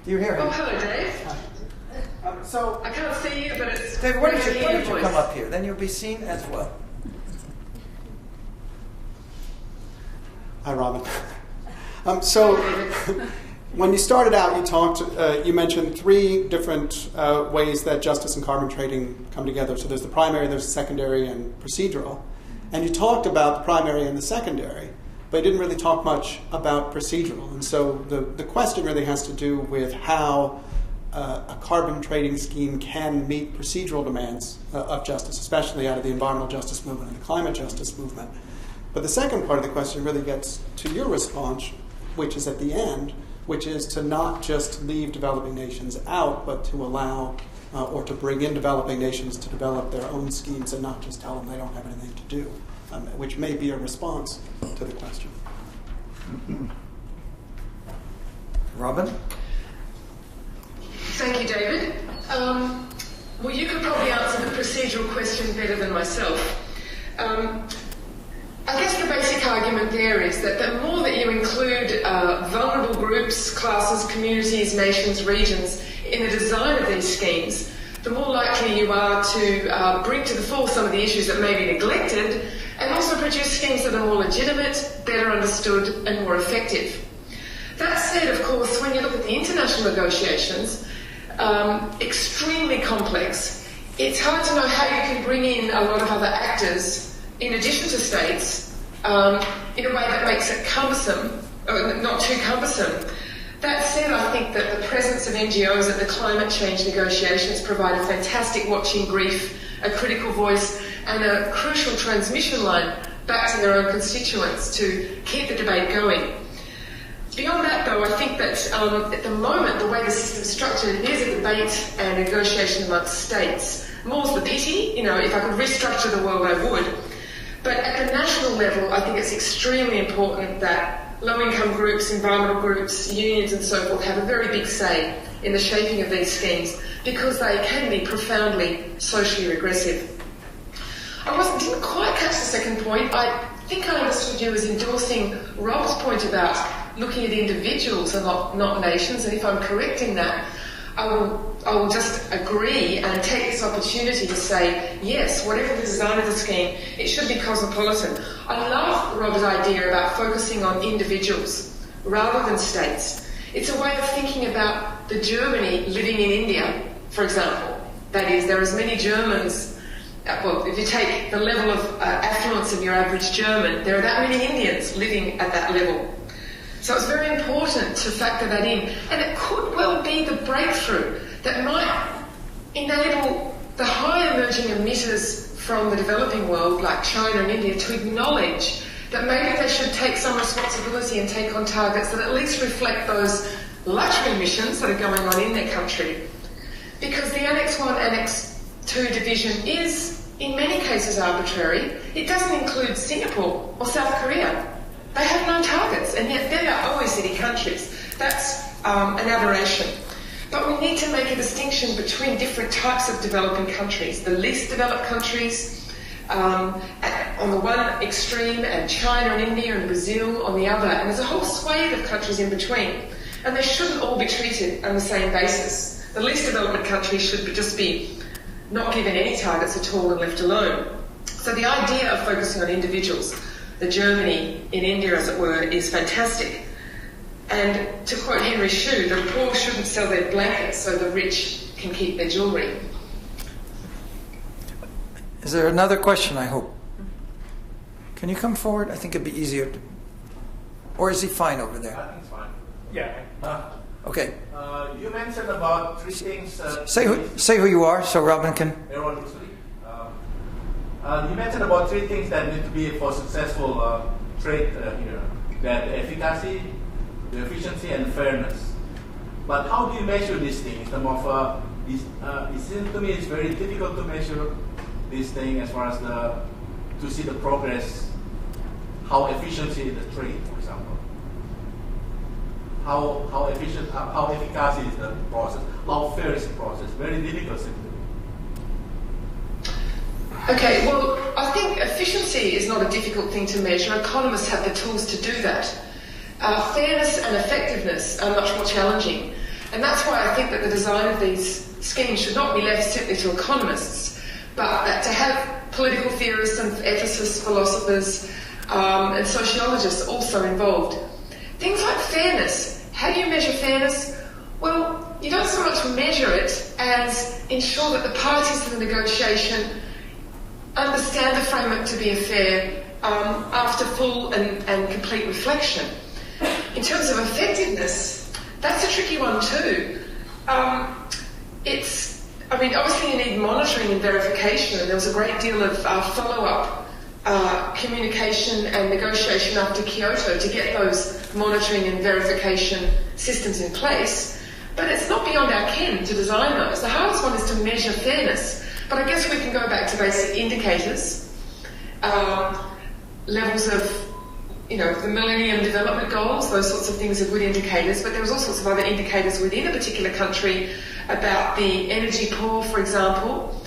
Do you hear him? Oh, hello, Dave. So, I can't see you, but it's David, why don't great to you hear your voice. come up here? Then you'll be seen as well. hi, Robyn. So, when you started out, you mentioned three different ways that justice and carbon trading come together. So there's the primary, there's the secondary, and procedural. And you talked about the primary and the secondary, but you didn't really talk much about procedural. And so the question really has to do with how a carbon trading scheme can meet procedural demands of justice, especially out of the environmental justice movement and the climate justice movement. But the second part of the question really gets to your response, which is at the end, which is to not just leave developing nations out, but to allow or to bring in developing nations to develop their own schemes and not just tell them they don't have anything to do, which may be a response to the question. Robyn? Thank you, David. Well, you could probably answer the procedural question better than myself. I guess the basic argument there is that the more that you include vulnerable groups, classes, communities, nations, regions in the design of these schemes, the more likely you are to bring to the fore some of the issues that may be neglected and also produce schemes that are more legitimate, better understood and more effective. That said, of course, when you look at the international negotiations, extremely complex, it's hard to know how you can bring in a lot of other actors in addition to states, in a way that makes it cumbersome, or not too cumbersome. That said, I think that the presence of NGOs at the climate change negotiations provide a fantastic watching brief, a critical voice, and a crucial transmission line back to their own constituents to keep the debate going. Beyond that, though, I think that at the moment, the way the system is structured, it is a debate and negotiation amongst states. More's the pity, if I could restructure the world, I would. But at the national level, I think it's extremely important that low-income groups, environmental groups, unions and so forth have a very big say in the shaping of these schemes because they can be profoundly socially regressive. I didn't quite catch the second point. I think I understood you as endorsing Rob's point about looking at individuals and not nations, and if I'm correct in that, I will just agree and take this opportunity to say, yes, whatever the design of the scheme, it should be cosmopolitan. I love Rob's idea about focusing on individuals rather than states. It's a way of thinking about the Germany living in India, for example. That is, there are as many Germans, if you take the level of affluence of your average German, there are that many Indians living at that level. So it's very important to factor that in. And it could well be the breakthrough that might enable the high emerging emitters from the developing world, like China and India, to acknowledge that maybe they should take some responsibility and take on targets that at least reflect those luxury emissions that are going on in their country. Because the Annex 1, Annex 2 division is, in many cases, arbitrary. It doesn't include Singapore or South Korea. They have no targets, and yet they are OECD countries. That's an aberration. But we need to make a distinction between different types of developing countries. The least developed countries on the one extreme, and China and India and Brazil on the other. And there's a whole swathe of countries in between. And they shouldn't all be treated on the same basis. The least developed countries should just be not given any targets at all and left alone. So the idea of focusing on individuals, the Germany in India, as it were, is fantastic. And to quote Henry Shue, the poor shouldn't sell their blankets so the rich can keep their jewellery. Is there another question, I hope? Can you come forward? I think it'd be easier to... Or is he fine over there? I think it's fine. Yeah. Okay. You mentioned about three things. Say who you are so Robyn can... Eckersley. You mentioned about three things that need to be for successful trade here. That efficacy, the efficiency, and fairness. But how do you measure these things? It seems to me it's very difficult to measure this thing as far as to see the progress, how efficiency in the trade, for example. how efficient, how efficacious is the process, how fair is the process. Very difficult simply. Okay, well, I think efficiency is not a difficult thing to measure. Economists have the tools to do that. Fairness and effectiveness are much more challenging. And that's why I think that the design of these schemes should not be left simply to economists, but that to have political theorists and ethicists, philosophers, and sociologists also involved. Things like fairness. How do you measure fairness? Well, you don't so much measure it as ensure that the parties to the negotiation understand the framework to be fair after full and complete reflection. In terms of effectiveness, that's a tricky one too. Obviously you need monitoring and verification, and there was a great deal of follow-up communication and negotiation after Kyoto to get those monitoring and verification systems in place. But it's not beyond our ken to design those. The hardest one is to measure fairness. But I guess we can go back to basic indicators, levels of, the Millennium Development Goals, those sorts of things are good indicators, but there's all sorts of other indicators within a particular country about the energy poor, for example.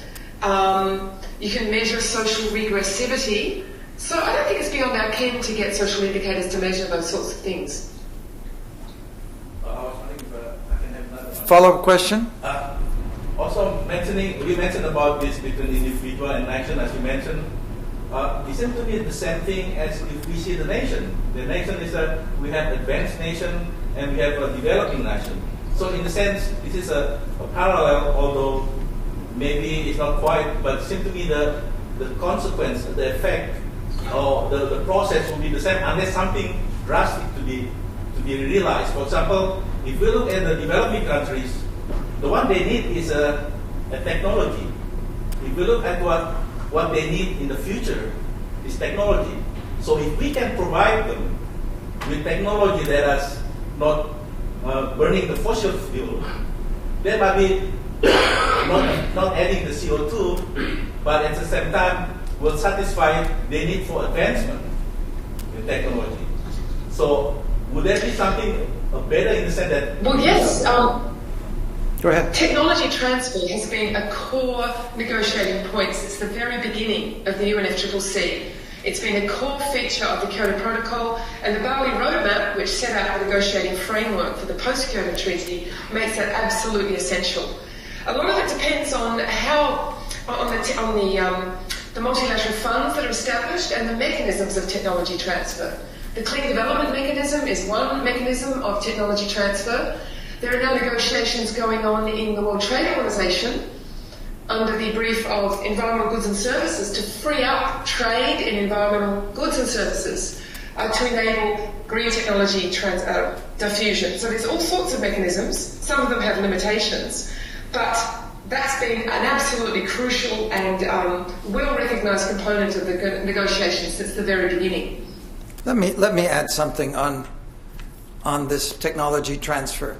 You can measure social regressivity. So I don't think it's beyond our ken to get social indicators to measure those sorts of things. I was wondering if I can have another one. Follow-up question? Also, we mentioned about this between individual and nation, as you mentioned. It seems to be the same thing as if we see the nation. The nation is that we have advanced nation and we have a developing nation. So in a sense, this is a parallel, although maybe it's not quite, but it seems to be the consequence, the effect, or the process will be the same unless something drastic to be realized. For example, if we look at the developing countries, the one they need is a technology. If we look at what they need in the future is technology. So if we can provide them with technology that is not burning the fossil fuel, they might be not adding the CO2, but at the same time will satisfy their need for advancement in technology. So would that be something better in the sense that... Well, yes. Go ahead. Technology transfer has been a core negotiating point since the very beginning of the UNFCCC. It's been a core feature of the Kyoto Protocol, and the Bali Roadmap, which set out the negotiating framework for the post-Kyoto Treaty, makes that absolutely essential. A lot of it depends on the multilateral funds that are established and the mechanisms of technology transfer. The Clean Development Mechanism is one mechanism of technology transfer. There are now negotiations going on in the World Trade Organization under the brief of environmental goods and services to free up trade in environmental goods and services to enable green technology diffusion. So there's all sorts of mechanisms. Some of them have limitations, but that's been an absolutely crucial and well-recognised component of the negotiations since the very beginning. Let me add something on this technology transfer.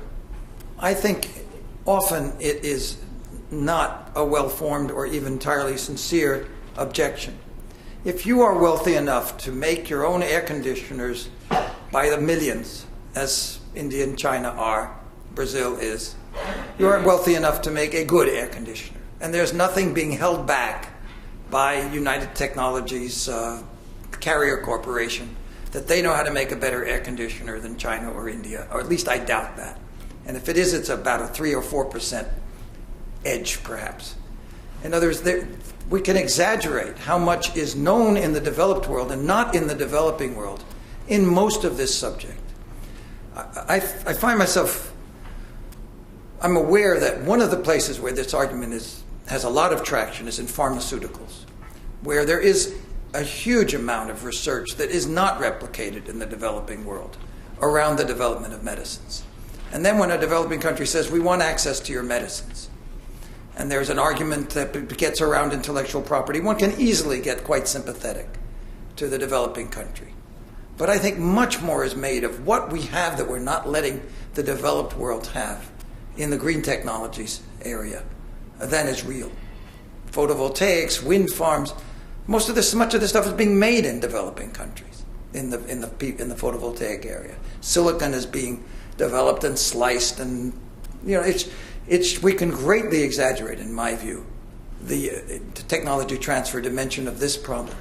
I think often it is not a well-formed or even entirely sincere objection. If you are wealthy enough to make your own air conditioners by the millions, as India and China are, Brazil is, you are wealthy enough to make a good air conditioner. And there's nothing being held back by United Technologies Carrier Corporation that they know how to make a better air conditioner than China or India, or at least I doubt that. And if it is, it's about a 3 or 4% edge, perhaps. In other words, we can exaggerate how much is known in the developed world and not in the developing world in most of this subject. I find myself, I'm aware that one of the places where this argument has a lot of traction is in pharmaceuticals, where there is a huge amount of research that is not replicated in the developing world around the development of medicines. And then when a developing country says, we want access to your medicines, and there's an argument that gets around intellectual property, one can easily get quite sympathetic to the developing country. But I think much more is made of what we have that we're not letting the developed world have in the green technologies area than is real. Photovoltaics, wind farms, much of this stuff is being made in developing countries. in the photovoltaic area. Silicon is being developed and sliced, and we can greatly exaggerate, in my view, the technology transfer dimension of this problem,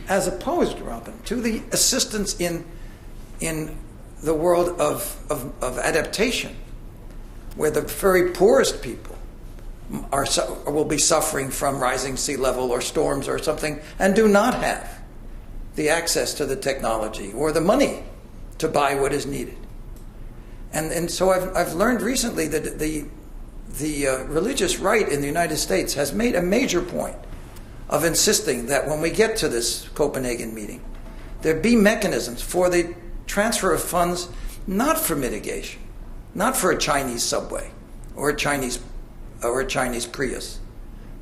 as opposed, Robyn, to the assistance in the world of adaptation, where the very poorest people will be suffering from rising sea level or storms or something, and do not have the access to the technology or the money to buy what is needed. And so I've learned recently that the religious right in the United States has made a major point of insisting that when we get to this Copenhagen meeting, there be mechanisms for the transfer of funds, not for mitigation, not for a Chinese subway or a Chinese Prius,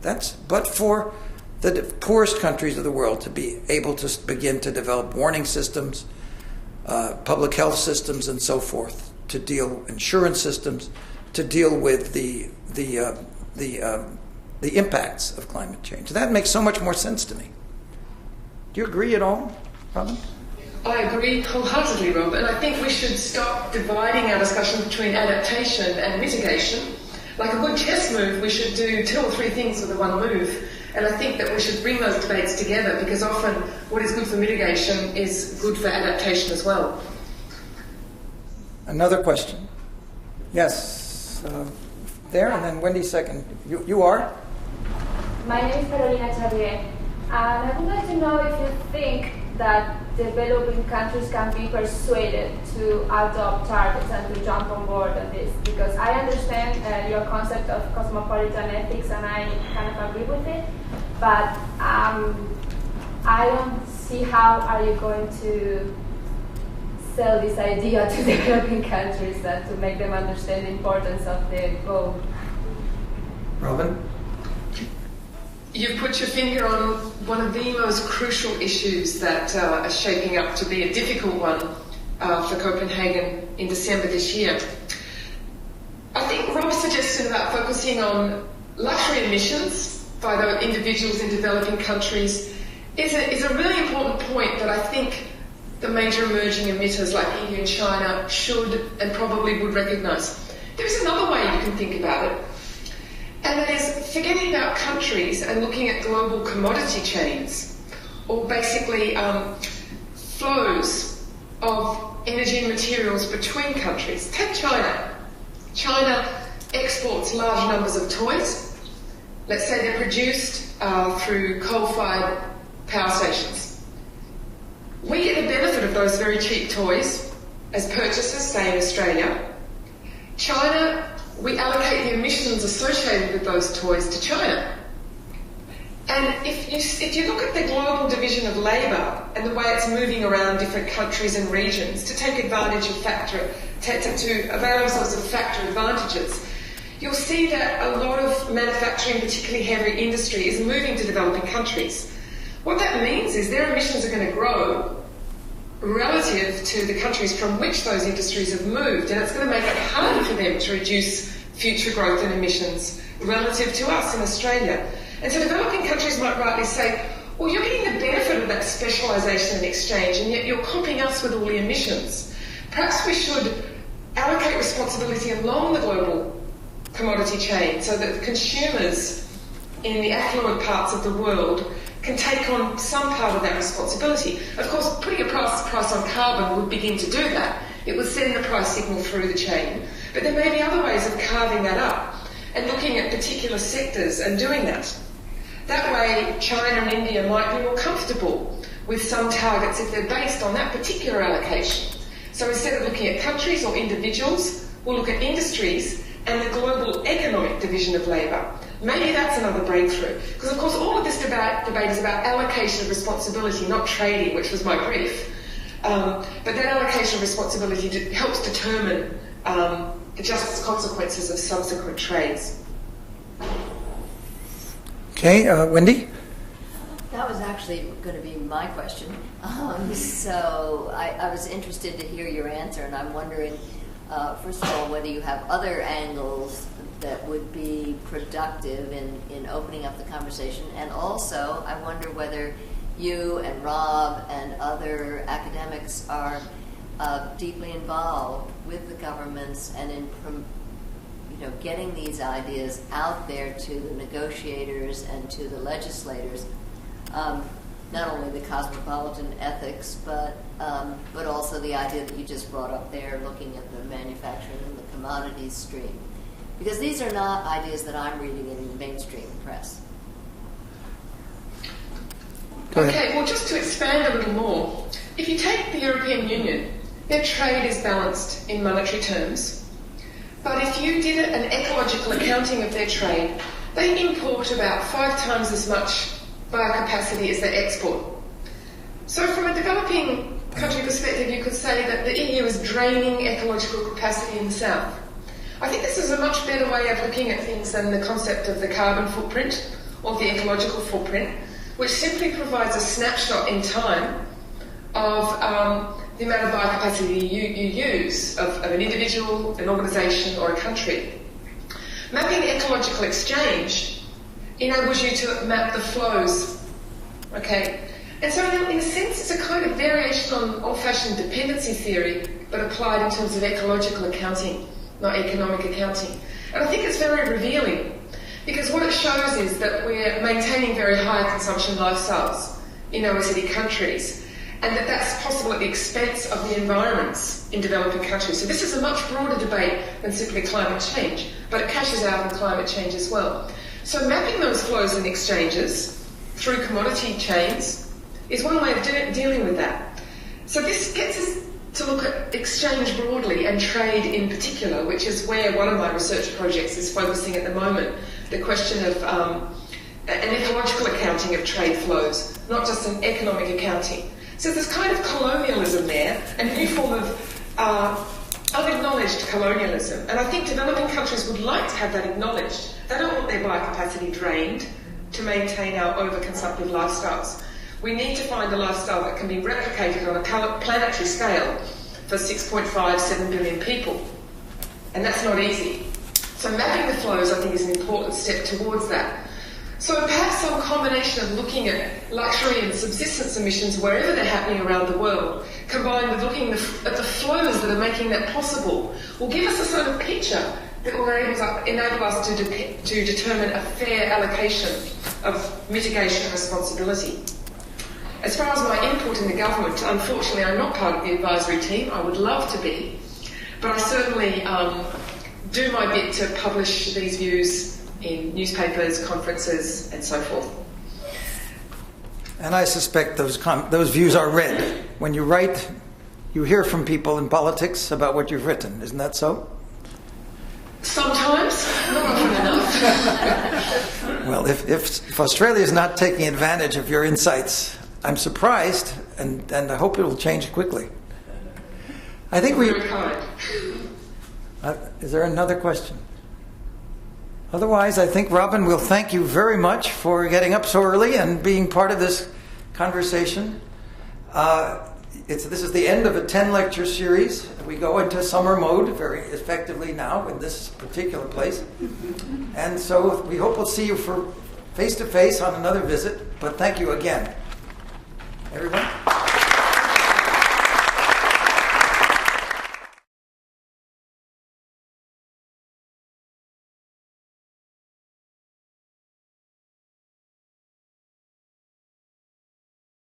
but for the poorest countries of the world to be able to begin to develop warning systems, public health systems, and so forth, insurance systems, to deal with the impacts of climate change. That makes so much more sense to me. Do you agree at all, Robyn? I agree wholeheartedly, Rob, and I think we should stop dividing our discussion between adaptation and mitigation. Like a good chess move, we should do 2 or 3 things with the one move, and I think that we should bring those debates together, because often what is good for mitigation is good for adaptation as well. Another question. Yes, there, and then Wendy second. You are? My name is Carolina Xavier, and I would like to know if you think that developing countries can be persuaded to adopt targets and to jump on board on this, because I understand your concept of cosmopolitan ethics and I kind of agree with it, but I don't see how are you going to sell this idea to developing countries and to make them understand the importance of the goal. Robyn? You've put your finger on one of the most crucial issues that are shaping up to be a difficult one for Copenhagen in December this year. I think Rob's suggestion about focusing on luxury emissions by the individuals in developing countries is a really important point that I think the major emerging emitters like India and China should and probably would recognise. There's another way you can think about it, and that is forgetting about countries and looking at global commodity chains, or basically flows of energy and materials between countries. Take China. China exports large numbers of toys. Let's say they're produced through coal-fired power stations. We get the benefit of those very cheap toys as purchasers, say in Australia. China, we allocate the emissions associated with those toys to China. And if you look at the global division of labour and the way it's moving around different countries and regions to take advantage of to avail themselves of factor advantages, you'll see that a lot of manufacturing, particularly heavy industry, is moving to developing countries. What that means is their emissions are going to grow relative to the countries from which those industries have moved, and it's going to make it harder for them to reduce future growth in emissions relative to us in Australia. And so developing countries might rightly say, well, you're getting the benefit of that specialisation and exchange, and yet you're copying us with all the emissions. Perhaps we should allocate responsibility along the global commodity chain so that the consumers in the affluent parts of the world can take on some part of that responsibility. Of course, putting a price on carbon would begin to do that. It would send the price signal through the chain. But there may be other ways of carving that up and looking at particular sectors and doing that. That way, China and India might be more comfortable with some targets if they're based on that particular allocation. So instead of looking at countries or individuals, we'll look at industries and the global economic division of labour. Maybe that's another breakthrough. Because, of course, all of this debate is about allocation of responsibility, not trading, which was my brief. But that allocation of responsibility helps determine the just consequences of subsequent trades. Okay, Wendy? That was actually going to be my question. So I was interested to hear your answer, and I'm wondering, first of all, whether you have other angles that would be productive in opening up the conversation, and also I wonder whether you and Rob and other academics are deeply involved with the governments and in getting these ideas out there to the negotiators and to the legislators, not only the cosmopolitan ethics, but also the idea that you just brought up there, looking at the manufacturing and the commodities stream. Because these are not ideas that I'm reading in the mainstream press. Okay, well, just to expand a little more, if you take the European Union, their trade is balanced in monetary terms. But if you did an ecological accounting of their trade, they import about 5 times as much biocapacity as they export. So from a developing country perspective, you could say that the EU is draining ecological capacity in the south. I think this is a much better way of looking at things than the concept of the carbon footprint or the ecological footprint, which simply provides a snapshot in time of the amount of biocapacity you use of an individual, an organisation or a country. Mapping ecological exchange enables you to map the flows, okay? And so in a sense it's a kind of variation on old-fashioned dependency theory, but applied in terms of ecological accounting, not economic accounting. And I think it's very revealing, because what it shows is that we're maintaining very high consumption lifestyles in OECD countries, and that's possible at the expense of the environments in developing countries. So this is a much broader debate than simply climate change, but it cashes out in climate change as well. So mapping those flows and exchanges through commodity chains is one way of dealing with that. So this gets us to look at exchange broadly and trade in particular, which is where one of my research projects is focusing at the moment, the question of an ecological accounting of trade flows, not just an economic accounting. So there's kind of colonialism there, a new form of unacknowledged colonialism. And I think developing countries would like to have that acknowledged. They don't want their biocapacity drained to maintain our overconsumptive lifestyles. We need to find a lifestyle that can be replicated on a planetary scale for 6.57 billion people. And that's not easy. So mapping the flows, I think, is an important step towards that. So perhaps some combination of looking at luxury and subsistence emissions wherever they're happening around the world, combined with looking at the flows that are making that possible, will give us a sort of picture that will enable us to determine a fair allocation of mitigation and responsibility. As far as my input in the government, unfortunately I'm not part of the advisory team. I would love to be, but I certainly do my bit to publish these views in newspapers, conferences, and so forth. And I suspect those views are read. When you write, you hear from people in politics about what you've written. Isn't that so? Sometimes, not often enough. Well, if Australia is not taking advantage of your insights, I'm surprised, and I hope it will change quickly. I think Very kind. Is there another question? Otherwise, I think, Robyn, we'll thank you very much for getting up so early and being part of this conversation. This is the end of a 10-lecture series. We go into summer mode very effectively now in this particular place. And so we hope we'll see you for face-to-face on another visit. But thank you again. Everyone?